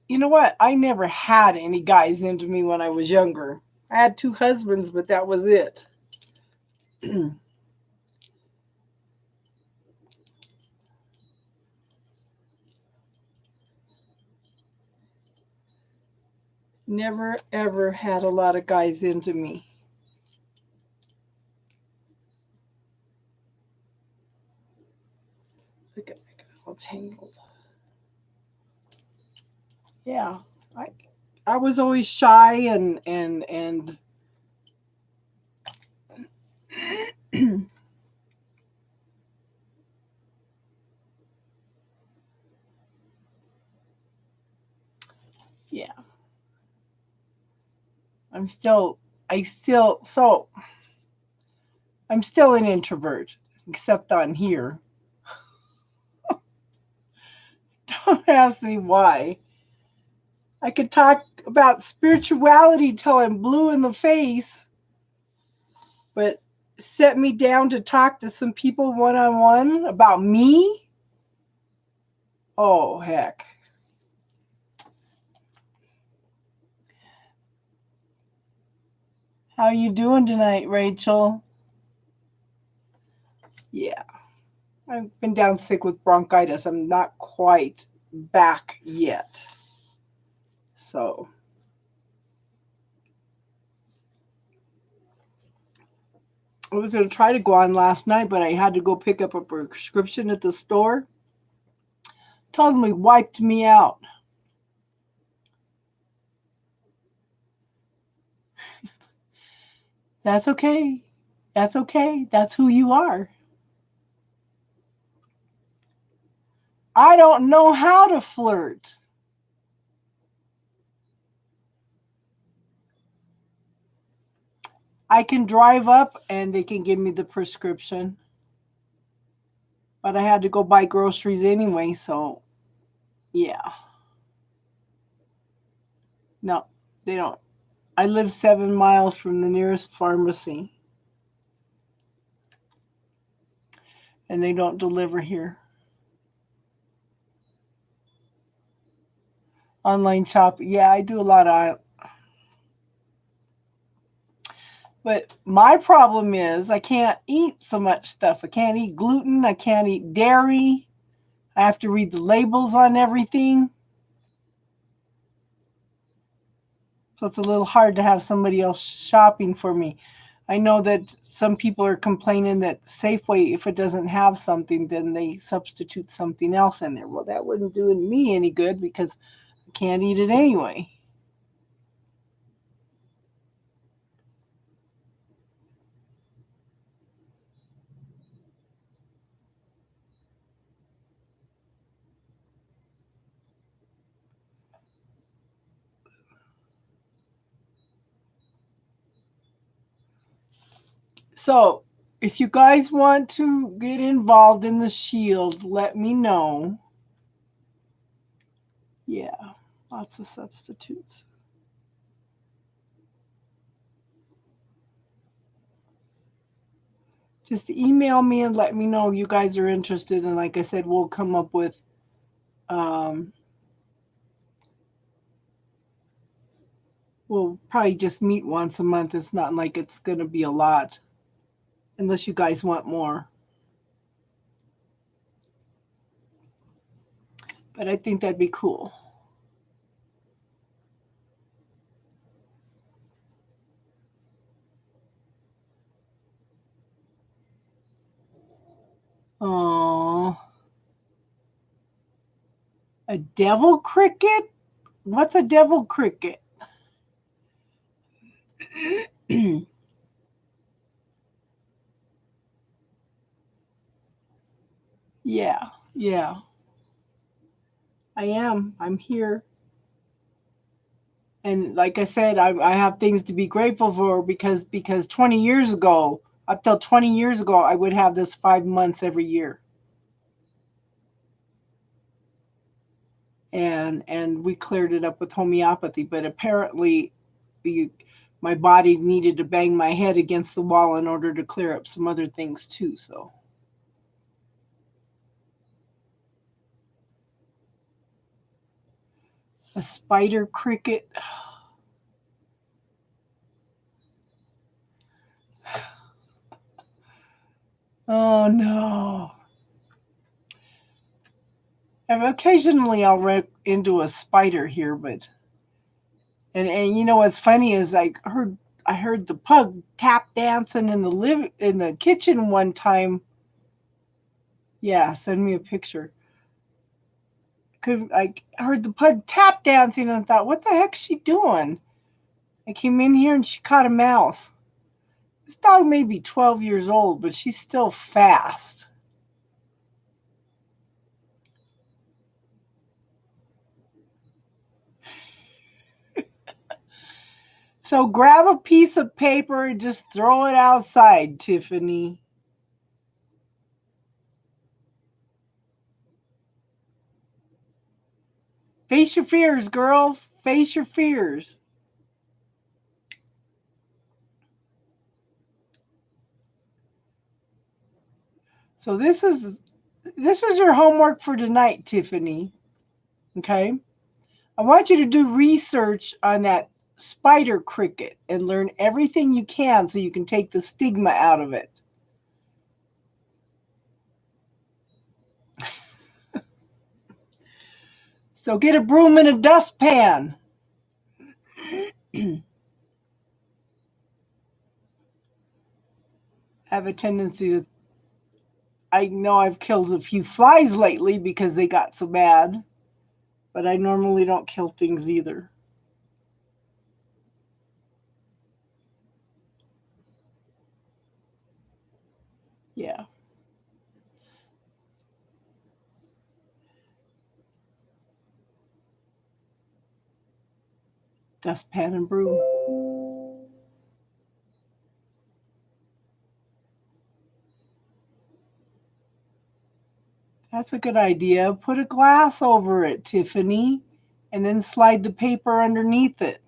Speaker 1: you know what? I never had any guys into me when I was younger. I had 2 husbands, but that was it. Never, ever had a lot of guys into me. Look at me, all tangled. Yeah, I was always shy and yeah. I'm still an introvert, except on here. Don't ask me why. I could talk about spirituality till I'm blue in the face, but set me down to talk to some people one-on-one about me? Oh, heck. How you doing tonight, Rachel? Yeah. I've been down sick with bronchitis. I'm not quite back yet. So I was going to try to go on last night, but I had to go pick up a prescription at the store. Totally wiped me out. That's okay. That's okay. That's who you are. I don't know how to flirt. I can drive up and they can give me the prescription. But I had to go buy groceries anyway, so yeah. No, they don't. I live 7 miles from the nearest pharmacy. And they don't deliver here. Online shopping. Yeah, I do a lot of. But my problem is I can't eat so much stuff. I can't eat gluten. I can't eat dairy. I have to read the labels on everything. So it's a little hard to have somebody else shopping for me. I know that some people are complaining that Safeway, if it doesn't have something, then they substitute something else in there. Well, that wouldn't do me any good because I can't eat it anyway. So, if you guys want to get involved in the Shield, let me know. Yeah, lots of substitutes. Just email me and let me know you guys are interested. And like I said, we'll come up with we'll probably just meet once a month. It's not like it's going to be a lot unless you guys want more. But I think that'd be cool. Oh, a devil cricket? What's a devil cricket? Yeah, yeah. I am. I'm here. And like I said, I have things to be grateful for because 20 years ago, up till 20 years ago, I would have this 5 months every year. And we cleared it up with homeopathy, but apparently my body needed to bang my head against the wall in order to clear up some other things too. So a spider cricket. Oh no. And occasionally I'll run into a spider here, but and you know what's funny is I heard the pug tap dancing in the kitchen one time. Yeah, send me a picture. I heard the pug tap dancing and I thought, what the heck's she doing? I came in here and she caught a mouse. This dog may be 12 years old, but she's still fast. So grab a piece of paper and just throw it outside, Tiffany. Face your fears, girl. Face your fears. So this is your homework for tonight, Tiffany. Okay? I want you to do research on that spider cricket and learn everything you can so you can take the stigma out of it. So get a broom and a dustpan. I have a tendency to, I know I've killed a few flies lately because they got so bad, but I normally don't kill things either. Yeah. Dustpan and broom. That's a good idea. Put a glass over it, Tiffany, and then slide the paper underneath it.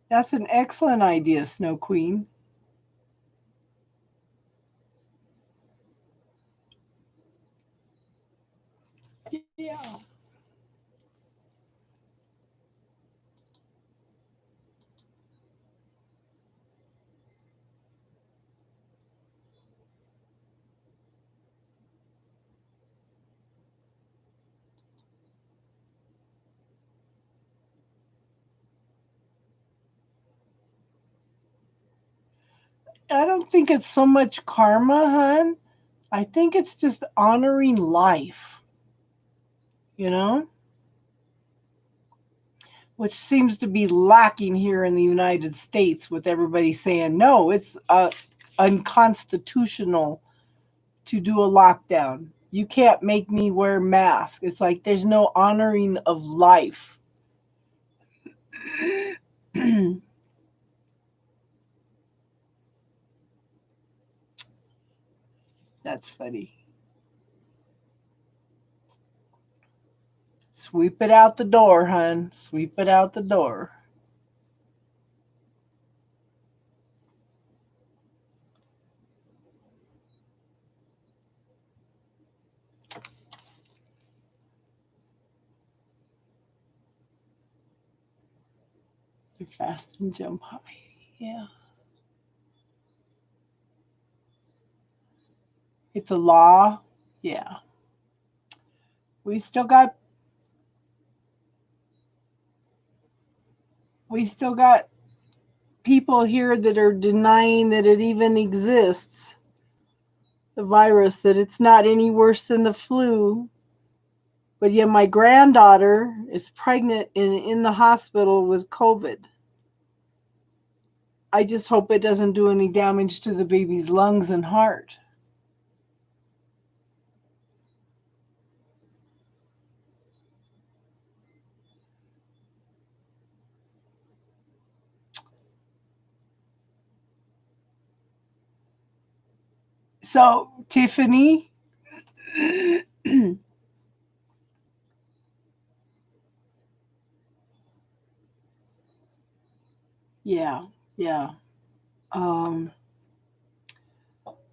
Speaker 1: That's an excellent idea, Snow Queen. Yeah. I don't think it's so much karma, hun. I think it's just honoring life, you know? Which seems to be lacking here in the United States with everybody saying, no, it's unconstitutional to do a lockdown. You can't make me wear a mask. It's like there's no honoring of life. That's funny. Sweep it out the door, hun. Sweep it out the door. The fast and jump high. Yeah. It's a law. Yeah. We still got people here that are denying that it even exists. The virus, that it's not any worse than the flu. But yet my granddaughter is pregnant and in the hospital with COVID. I just hope it doesn't do any damage to the baby's lungs and heart. So, Tiffany, yeah, yeah.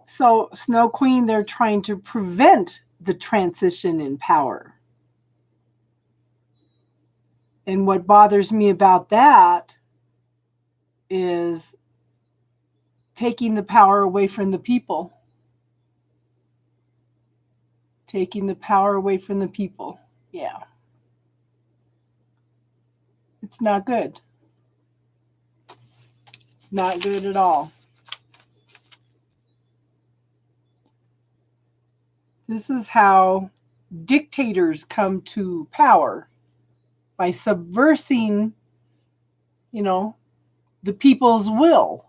Speaker 1: So, Snow Queen, they're trying to prevent the transition in power. And what bothers me about that is taking the power away from the people. Taking the power away from the people. Yeah. It's not good. It's not good at all. This is how dictators come to power, by subversing, the people's will.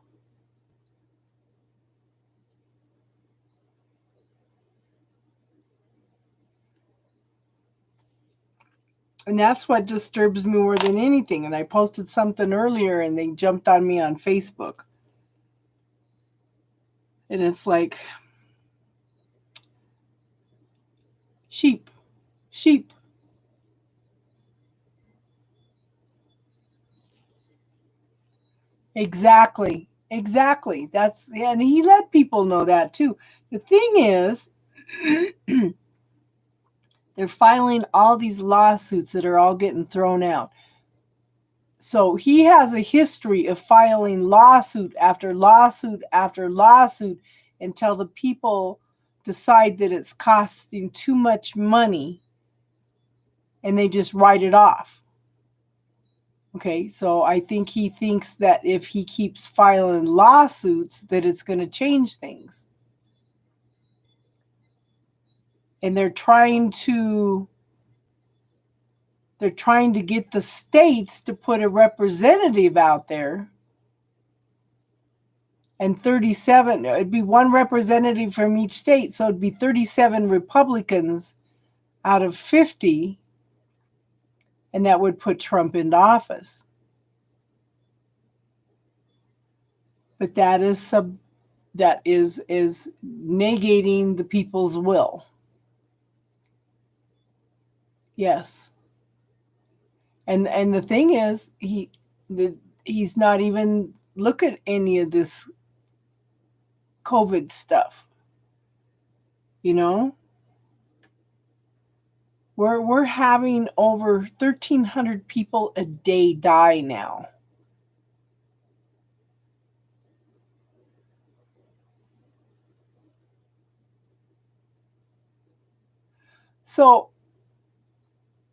Speaker 1: And that's what disturbs me more than anything. And I posted something earlier and they jumped on me on Facebook. And it's like, sheep. Exactly. And he let people know that too. The thing is, they're filing all these lawsuits that are all getting thrown out. So he has a history of filing lawsuit after lawsuit after lawsuit until the people decide that it's costing too much money and they just write it off. Okay, so I think he thinks that if he keeps filing lawsuits that it's going to change things. And they're trying to get the states to put a representative out there. And 37, it'd be one representative from each state. So it'd be 37 Republicans out of 50. And that would put Trump into office. But that is negating the people's will. Yes. And the thing is, he's not even look at any of this COVID stuff. We're having over 1,300 people a day die now. So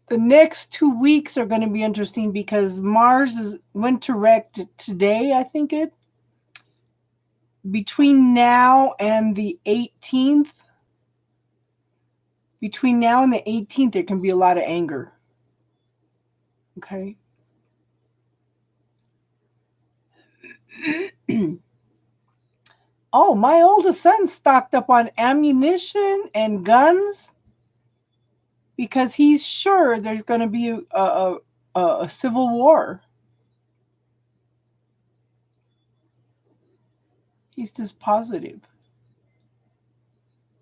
Speaker 1: the next 2 weeks are going to be interesting because Mars went direct today, I think it. Between now and the 18th, there can be a lot of anger. Okay. Oh, my oldest son stocked up on ammunition and guns because he's sure there's going to be a civil war. He's just positive.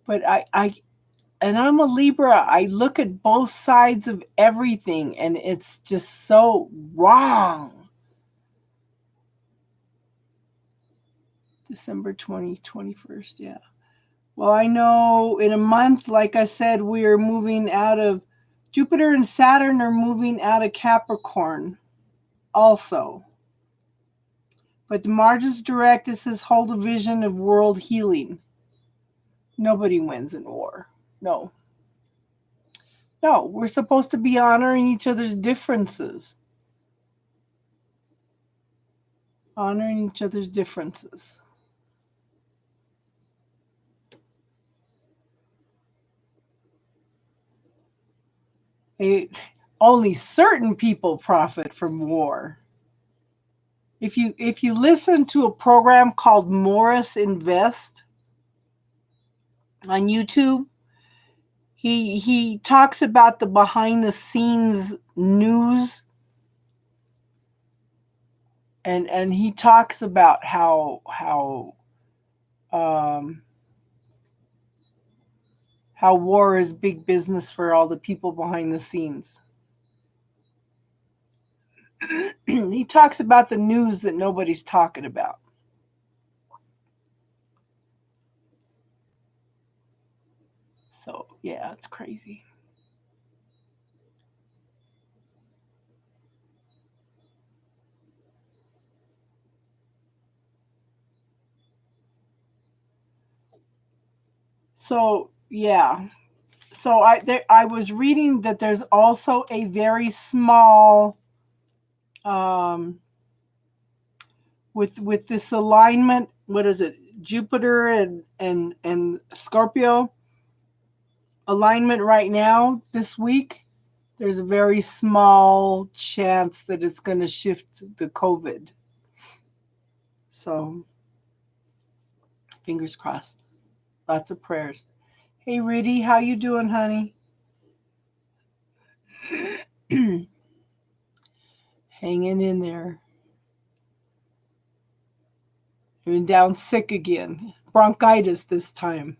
Speaker 1: But and I'm a Libra. I look at both sides of everything and it's just so wrong. December 21st, yeah. Well, I know in a month, like I said, we are moving out of Jupiter and Saturn are moving out of Capricorn also. But the Mars is direct. It says hold a vision of world healing. Nobody wins in war. No. No, we're supposed to be honoring each other's differences. Honoring each other's differences. Only certain people profit from war. If you listen to a program called Morris Invest on YouTube, he talks about the behind the scenes news, and he talks about how war is big business for all the people behind the scenes. He talks about the news that nobody's talking about. So, yeah, it's crazy. So, yeah. So I was reading that there's also a very small with this alignment, what is it? Jupiter and Scorpio alignment right now this week. There's a very small chance that it's going to shift the COVID. So, fingers crossed. Lots of prayers. Hey, Riddy, how you doing, honey? Hanging in there. I've been down sick again. Bronchitis this time.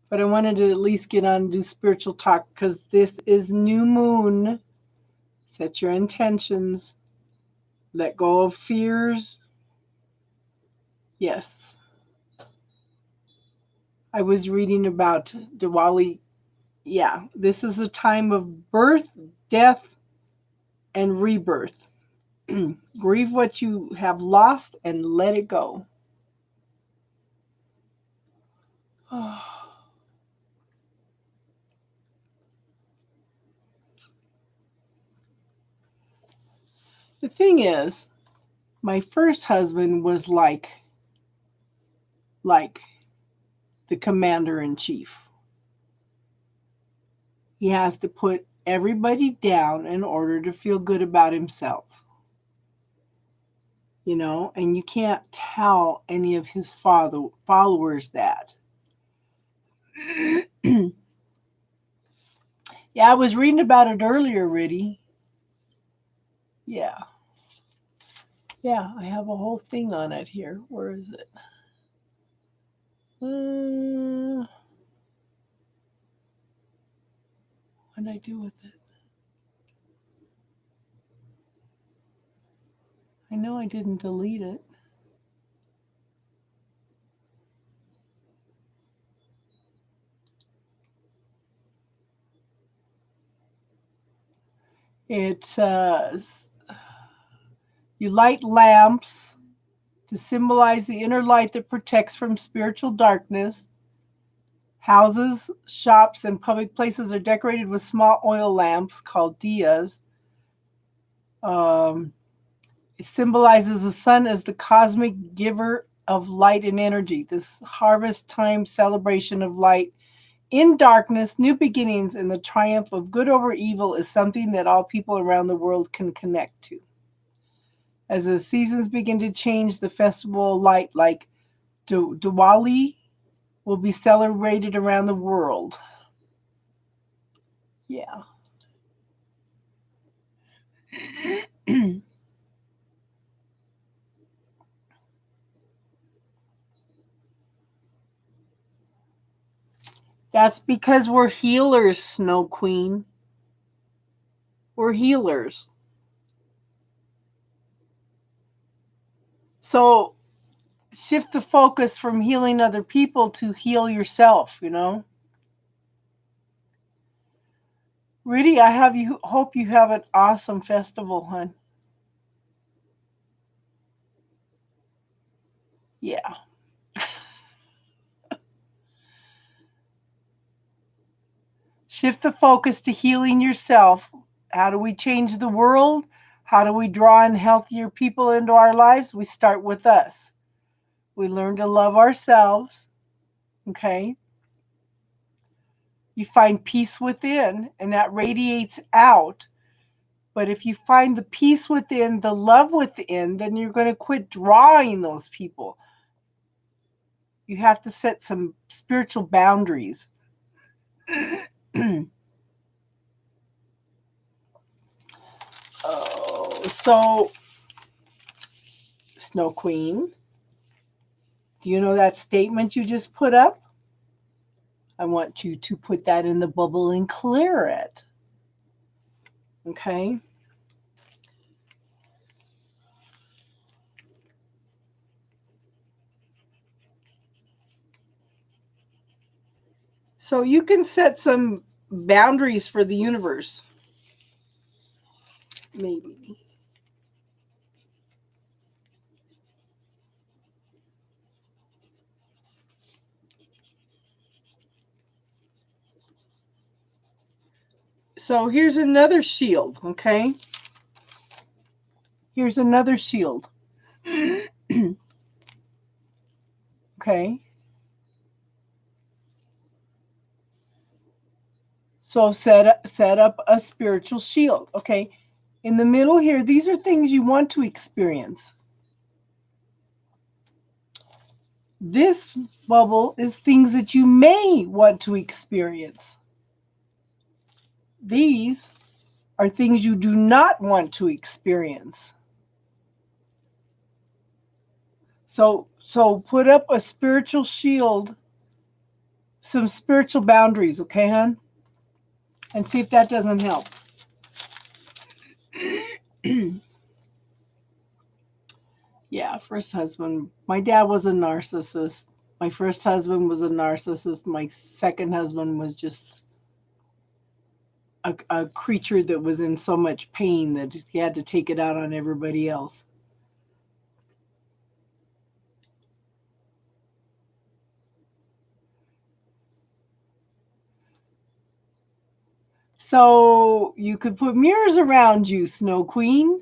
Speaker 1: But I wanted to at least get on and do spiritual talk because this is new moon. Set your intentions. Let go of fears. Yes. I was reading about Diwali. Yeah, this is a time of birth, death, and rebirth. Grieve what you have lost and let it go. The thing is, my first husband was like the commander in chief. He has to put everybody down in order to feel good about himself. You know, and you can't tell any of his followers that. Yeah, I was reading about it earlier, Riddy. Yeah. Yeah, I have a whole thing on it here. Where is it? What did I do with it? I know I didn't delete it. It says, you light lamps to symbolize the inner light that protects from spiritual darkness. Houses, shops, and public places are decorated with small oil lamps called diyas. It symbolizes the sun as the cosmic giver of light and energy. This harvest time celebration of light in darkness, new beginnings, and the triumph of good over evil is something that all people around the world can connect to. As the seasons begin to change, the festival of light like Diwali will be celebrated around the world. Yeah. That's because we're healers, Snow Queen. We're healers. So shift the focus from healing other people to heal yourself, you know? Rudy, hope you have an awesome festival, hon. Yeah. Shift the focus to healing yourself. How do we change the world? How do we draw in healthier people into our lives? We start with us. We learn to love ourselves. Okay. You find peace within, and that radiates out. But if you find the peace within, the love within, then you're going to quit drawing those people. You have to set some spiritual boundaries. Oh, so, Snow Queen, do you know that statement you just put up? I want you to put that in the bubble and clear it. Okay? So you can set some boundaries for the universe. Maybe. So here's another shield, okay? Here's another shield. Okay? So set up a spiritual shield, okay? In the middle here, these are things you want to experience. This bubble is things that you may want to experience. These are things you do not want to experience. So put up a spiritual shield, some spiritual boundaries, okay, hon? And see if that doesn't help. Yeah, first husband. My dad was a narcissist. My first husband was a narcissist. My second husband was just a creature that was in so much pain that he had to take it out on everybody else. So you could put mirrors around you, Snow Queen.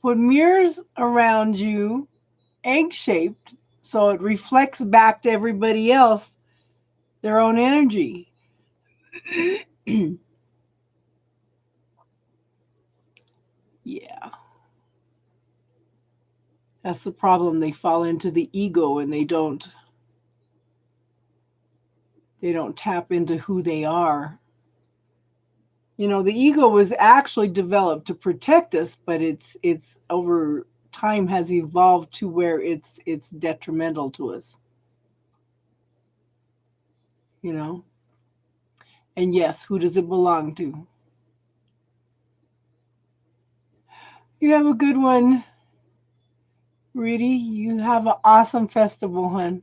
Speaker 1: Put mirrors around you, egg-shaped, so it reflects back to everybody else their own energy. Yeah. That's the problem. They fall into the ego and they don't tap into who they are. You know, the ego was actually developed to protect us, but it's over time has evolved to where it's detrimental to us. You know? And yes, who does it belong to? You have a good one, Rudy. You have an awesome festival, hon.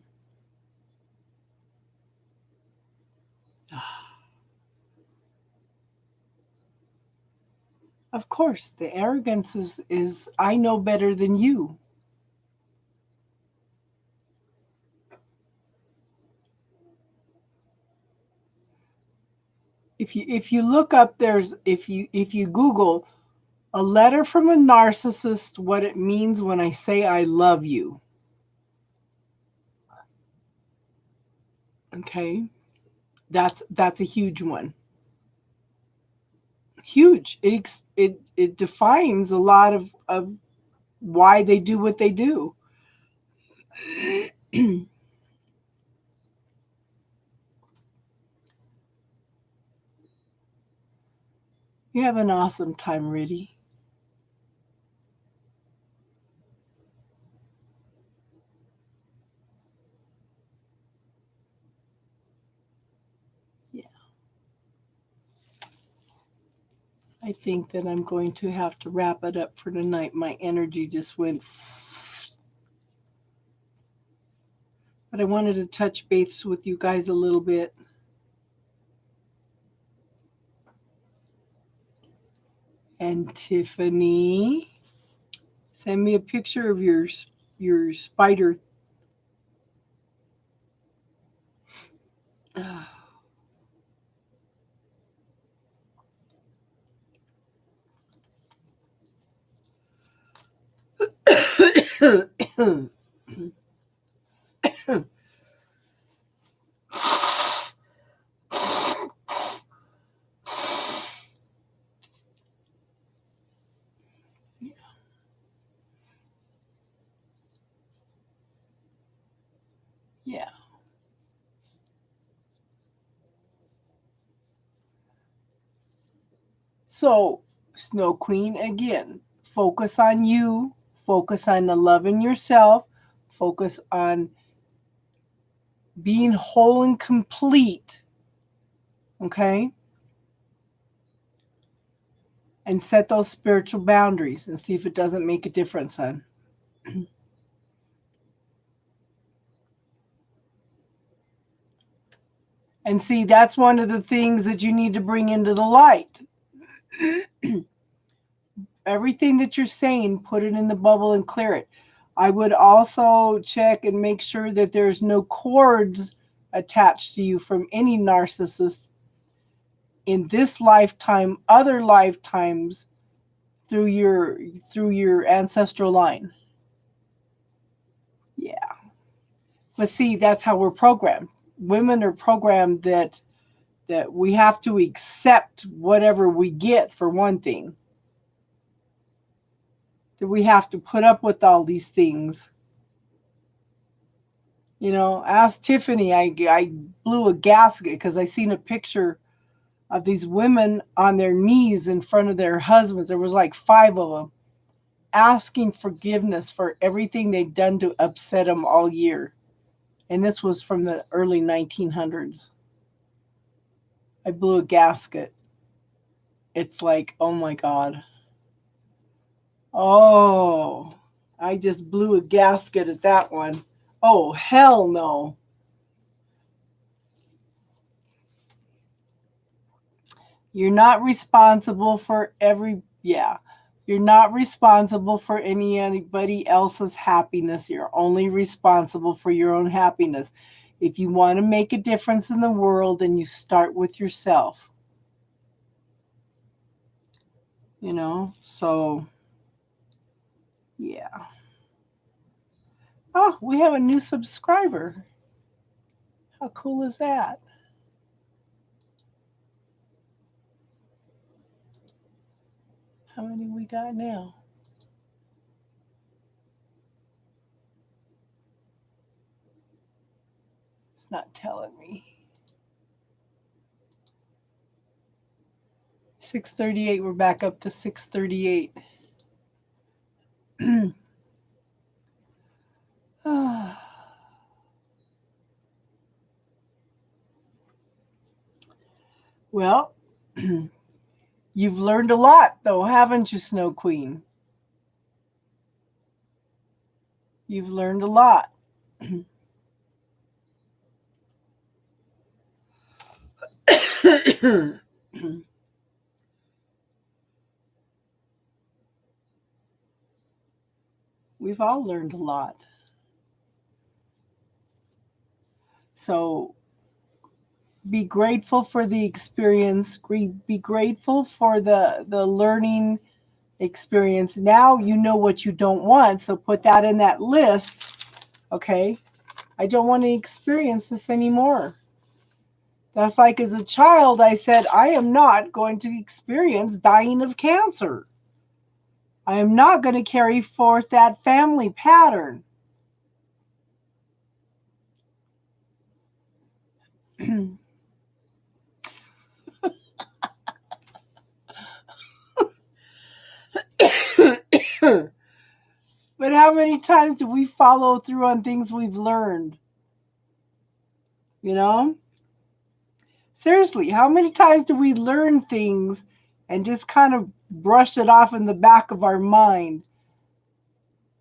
Speaker 1: Of course, the arrogance is I know better than you. If you look up if you Google a letter from a narcissist, what it means when I say I love you. Okay? That's a huge one. Huge. It defines a lot of why they do what they do. You have an awesome time, Rudy. I think that I'm going to have to wrap it up for tonight. My energy just went. But I wanted to touch base with you guys a little bit. And Tiffany, send me a picture of your spider. Yeah. So, Snow Queen, again, focus on you, focus on the loving yourself, focus on being whole and complete. Okay? And set those spiritual boundaries and see if it doesn't make a difference, hon. And see, that's one of the things that you need to bring into the light. Everything that you're saying, put it in the bubble and clear it. I would also check and make sure that there's no cords attached to you from any narcissist in this lifetime, other lifetimes, through your ancestral line. Yeah. But see, that's how we're programmed. Women are programmed that we have to accept whatever we get, for one thing. That we have to put up with all these things. You know, ask Tiffany. I blew a gasket because I seen a picture of these women on their knees in front of their husbands. There was like 5 of them, asking forgiveness for everything they'd done to upset them all year. And this was from the early 1900s. I blew a gasket. It's like, oh my God. Oh, I just blew a gasket at that one. Oh, hell no. You're not responsible for You're not responsible for anybody else's happiness. You're only responsible for your own happiness. If you want to make a difference in the world, then you start with yourself. You know, so yeah. Oh, we have a new subscriber. How cool is that? How many we got now? It's not telling me. 638. We're back up to 638. Well, you've learned a lot, though, haven't you, Snow Queen? You've learned a lot. We've all learned a lot. So be grateful for the experience. Be grateful for the learning experience. Now you know what you don't want, so put that in that list. Okay, I don't want to experience this anymore. That's like as a child, I said, I am not going to experience dying of cancer. I am not going to carry forth that family pattern. But how many times do we follow through on things we've learned? You know? Seriously, how many times do we learn things and just kind of brush it off in the back of our mind.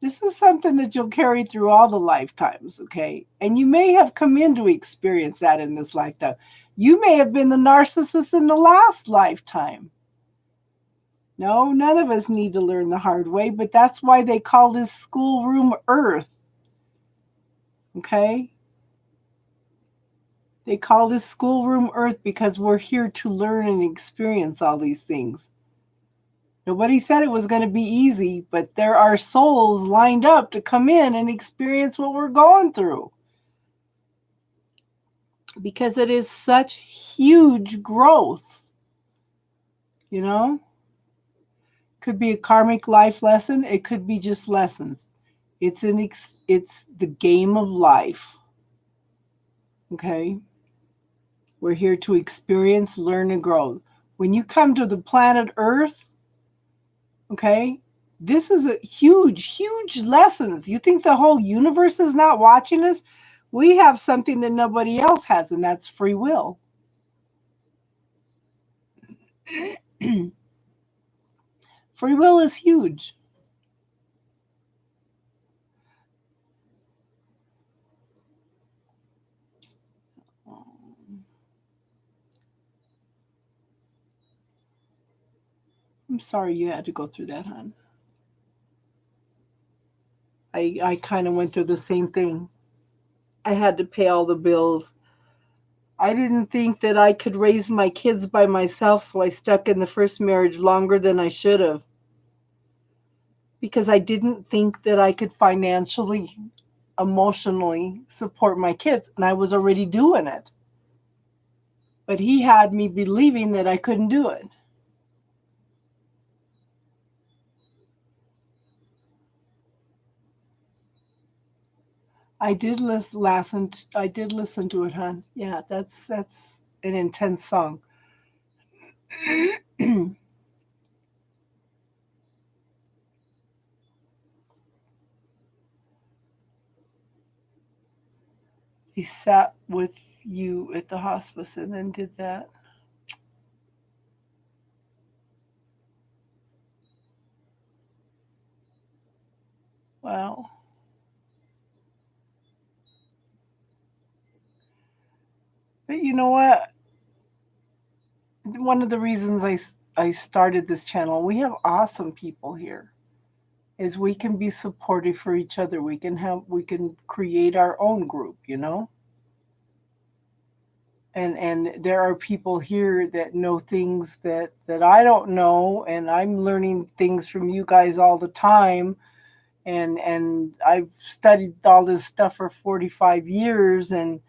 Speaker 1: This is something that you'll carry through all the lifetimes, okay? And you may have come in to experience that in this lifetime. You may have been the narcissist in the last lifetime. No, none of us need to learn the hard way, but that's why they call this schoolroom Earth. Okay? They call this schoolroom Earth because we're here to learn and experience all these things. Nobody said it was going to be easy, but there are souls lined up to come in and experience what we're going through. Because it is such huge growth. You know? Could be a karmic life lesson. It could be just lessons. It's the game of life. Okay? We're here to experience, learn, and grow. When you come to the planet Earth, okay, this is a huge lessons. You think the whole universe is not watching us? We have something that nobody else has, and that's free will. Free will is huge. I'm sorry you had to go through that, hon. I kind of went through the same thing. I had to pay all the bills. I didn't think that I could raise my kids by myself, so I stuck in the first marriage longer than I should have. Because I didn't think that I could financially, emotionally support my kids, and I was already doing it. But he had me believing that I couldn't do it. I did listen to it, hon. Yeah, that's an intense song. He sat with you at the hospice and then did that. Wow. But you know what? One of the reasons I started this channel, we have awesome people here, is we can be supportive for each other. We can create our own group, you know? And there are people here that know things that I don't know, and I'm learning things from you guys all the time. And I've studied all this stuff for 45 years and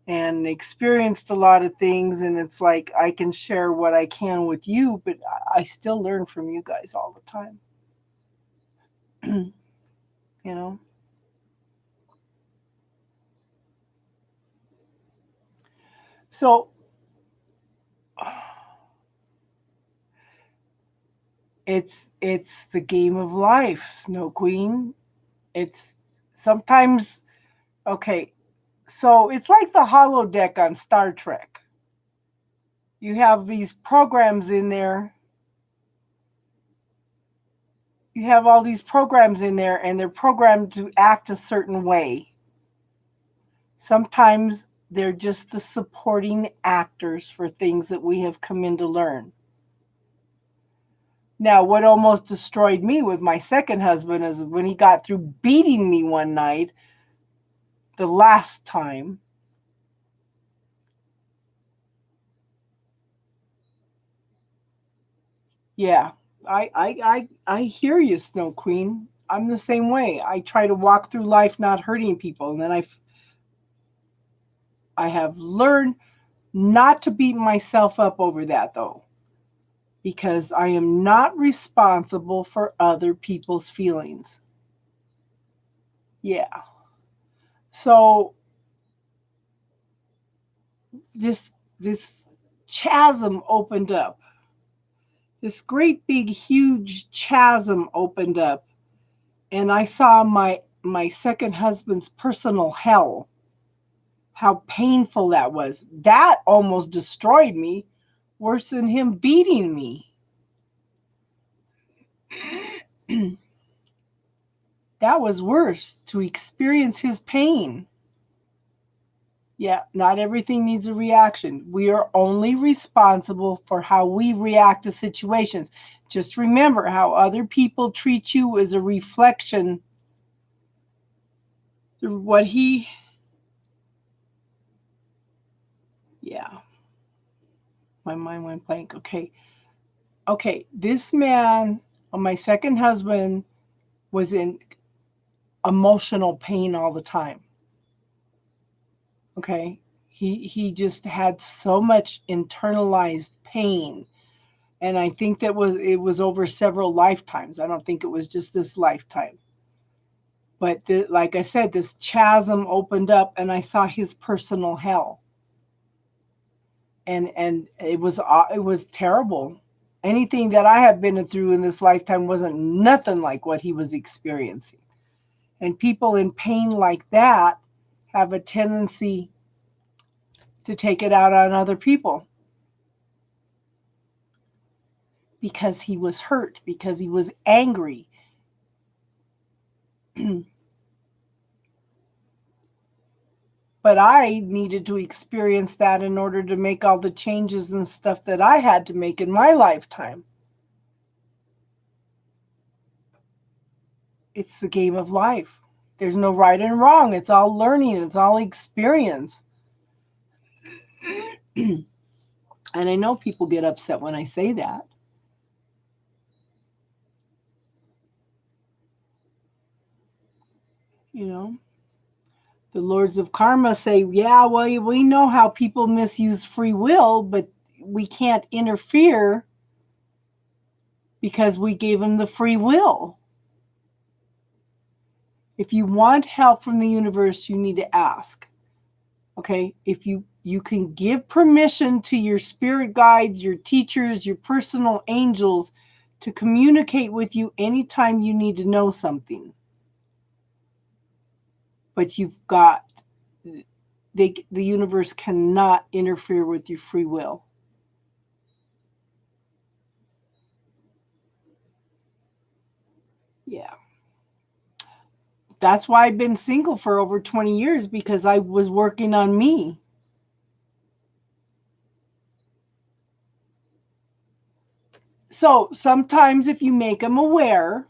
Speaker 1: experienced a lot of things, and it's like I can share what I can with you, but I still learn from you guys all the time. You know? So it's the game of life, Snow Queen. It's sometimes, okay, so it's like the holodeck on Star Trek. You have these programs in there. You have all these programs in there, and they're programmed to act a certain way. Sometimes they're just the supporting actors for things that we have come in to learn. Now, what almost destroyed me with my second husband is when he got through beating me one night, the last time. Yeah, I hear you, Snow Queen. I'm the same way. I try to walk through life not hurting people, and then I have learned not to beat myself up over that, though, because I am not responsible for other people's feelings. Yeah. So this chasm opened up. This great big huge chasm opened up, and I saw my second husband's personal hell. How painful that was. That almost destroyed me, worse than him beating me. That was worse, to experience his pain. Yeah, not everything needs a reaction. We are only responsible for how we react to situations. Just remember, how other people treat you is a reflection of what he... Yeah. My mind went blank. Okay, this man, my second husband, was in emotional pain all the time. Okay, he just had so much internalized pain, and I think it was over several lifetimes. I don't think it was just this lifetime. But like I said, this chasm opened up, and I saw his personal hell, and it was terrible. Anything that I have been through in this lifetime wasn't nothing like what he was experiencing. And people in pain like that have a tendency to take it out on other people, because he was hurt, because he was angry. But I needed to experience that in order to make all the changes and stuff that I had to make in my lifetime. It's the game of life. There's no right and wrong. It's all learning. It's all experience. And I know people get upset when I say that. You know, the Lords of Karma say, yeah, well, we know how people misuse free will, but we can't interfere because we gave them the free will. If you want help from the universe, you need to ask. Okay? If you can give permission to your spirit guides, your teachers, your personal angels to communicate with you anytime you need to know something. But the universe cannot interfere with your free will. Yeah. That's why I've been single for over 20 years, because I was working on me. So sometimes if you make them aware,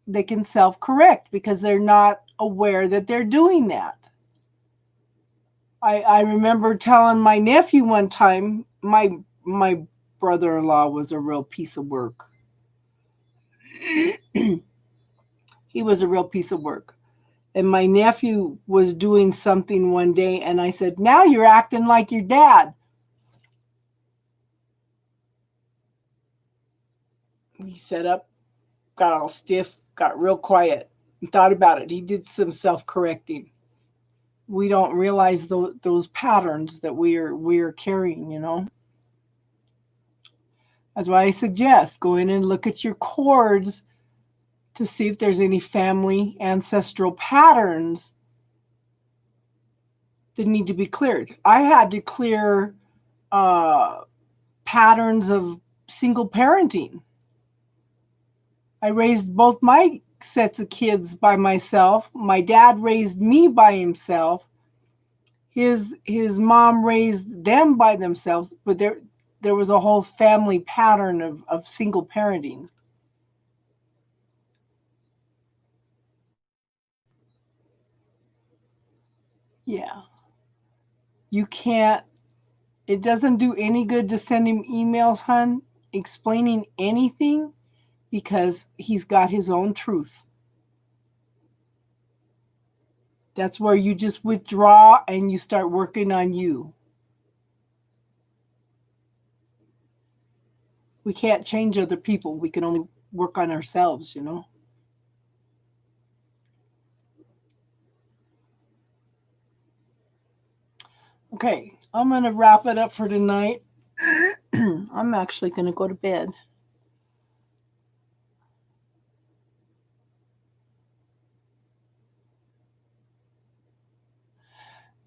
Speaker 1: they can self-correct because they're not aware that they're doing that. I remember telling my nephew one time, my brother-in-law was a real piece of work. He was a real piece of work. And my nephew was doing something one day, and I said, now you're acting like your dad. He sat up, got all stiff, got real quiet, and thought about it. He did some self-correcting. We don't realize those patterns that we are carrying, you know. That's why I suggest go in and look at your cords to see if there's any family ancestral patterns that need to be cleared. I had to clear patterns of single parenting. I raised both my sets of kids by myself. My dad raised me by himself. His mom raised them by themselves, but there was a whole family pattern of single parenting. Yeah. You can't, it doesn't do any good to send him emails, hun, explaining anything, because he's got his own truth. That's where you just withdraw and you start working on you. We can't change other people. We can only work on ourselves, you know. Okay, I'm going to wrap it up for tonight. I'm actually going to go to bed.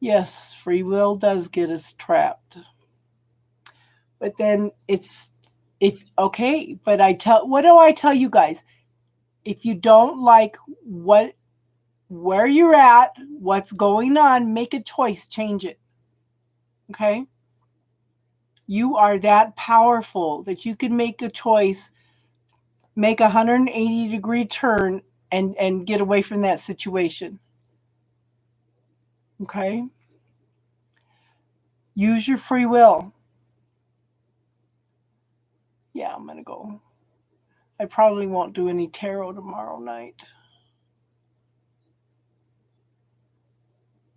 Speaker 1: Yes, free will does get us trapped. But then what do I tell you guys? If you don't like where you're at, what's going on, make a choice, change it. Okay? You are that powerful that you can make a choice, make a 180-degree turn and get away from that situation. Okay? Use your free will. Yeah, I'm going to go. I probably won't do any tarot tomorrow night.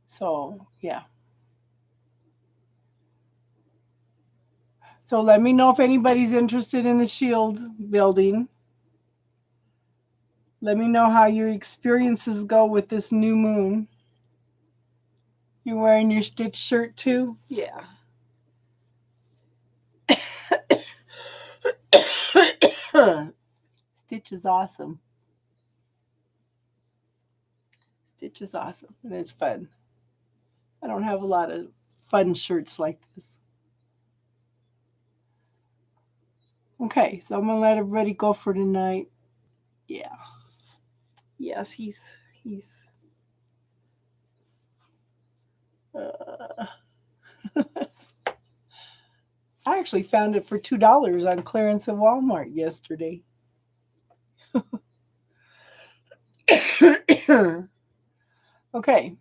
Speaker 1: So, yeah. So let me know if anybody's interested in the shield building. Let me know how your experiences go with this new moon. You wearing your Stitch shirt too? Yeah. Stitch is awesome. Stitch is awesome and it's fun. I don't have a lot of fun shirts like this. Okay, so I'm gonna let everybody go for tonight. Yeah. Yes, he's I actually found it for $2 on clearance at Walmart yesterday. Okay,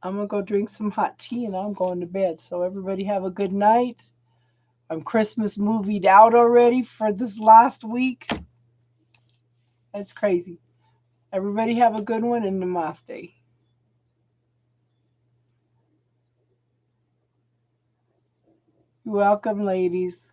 Speaker 1: I'm gonna go drink some hot tea and I'm going to bed. So everybody have a good night. I'm Christmas movied out already for this last week. That's crazy. Everybody have a good one and namaste. You're welcome, ladies.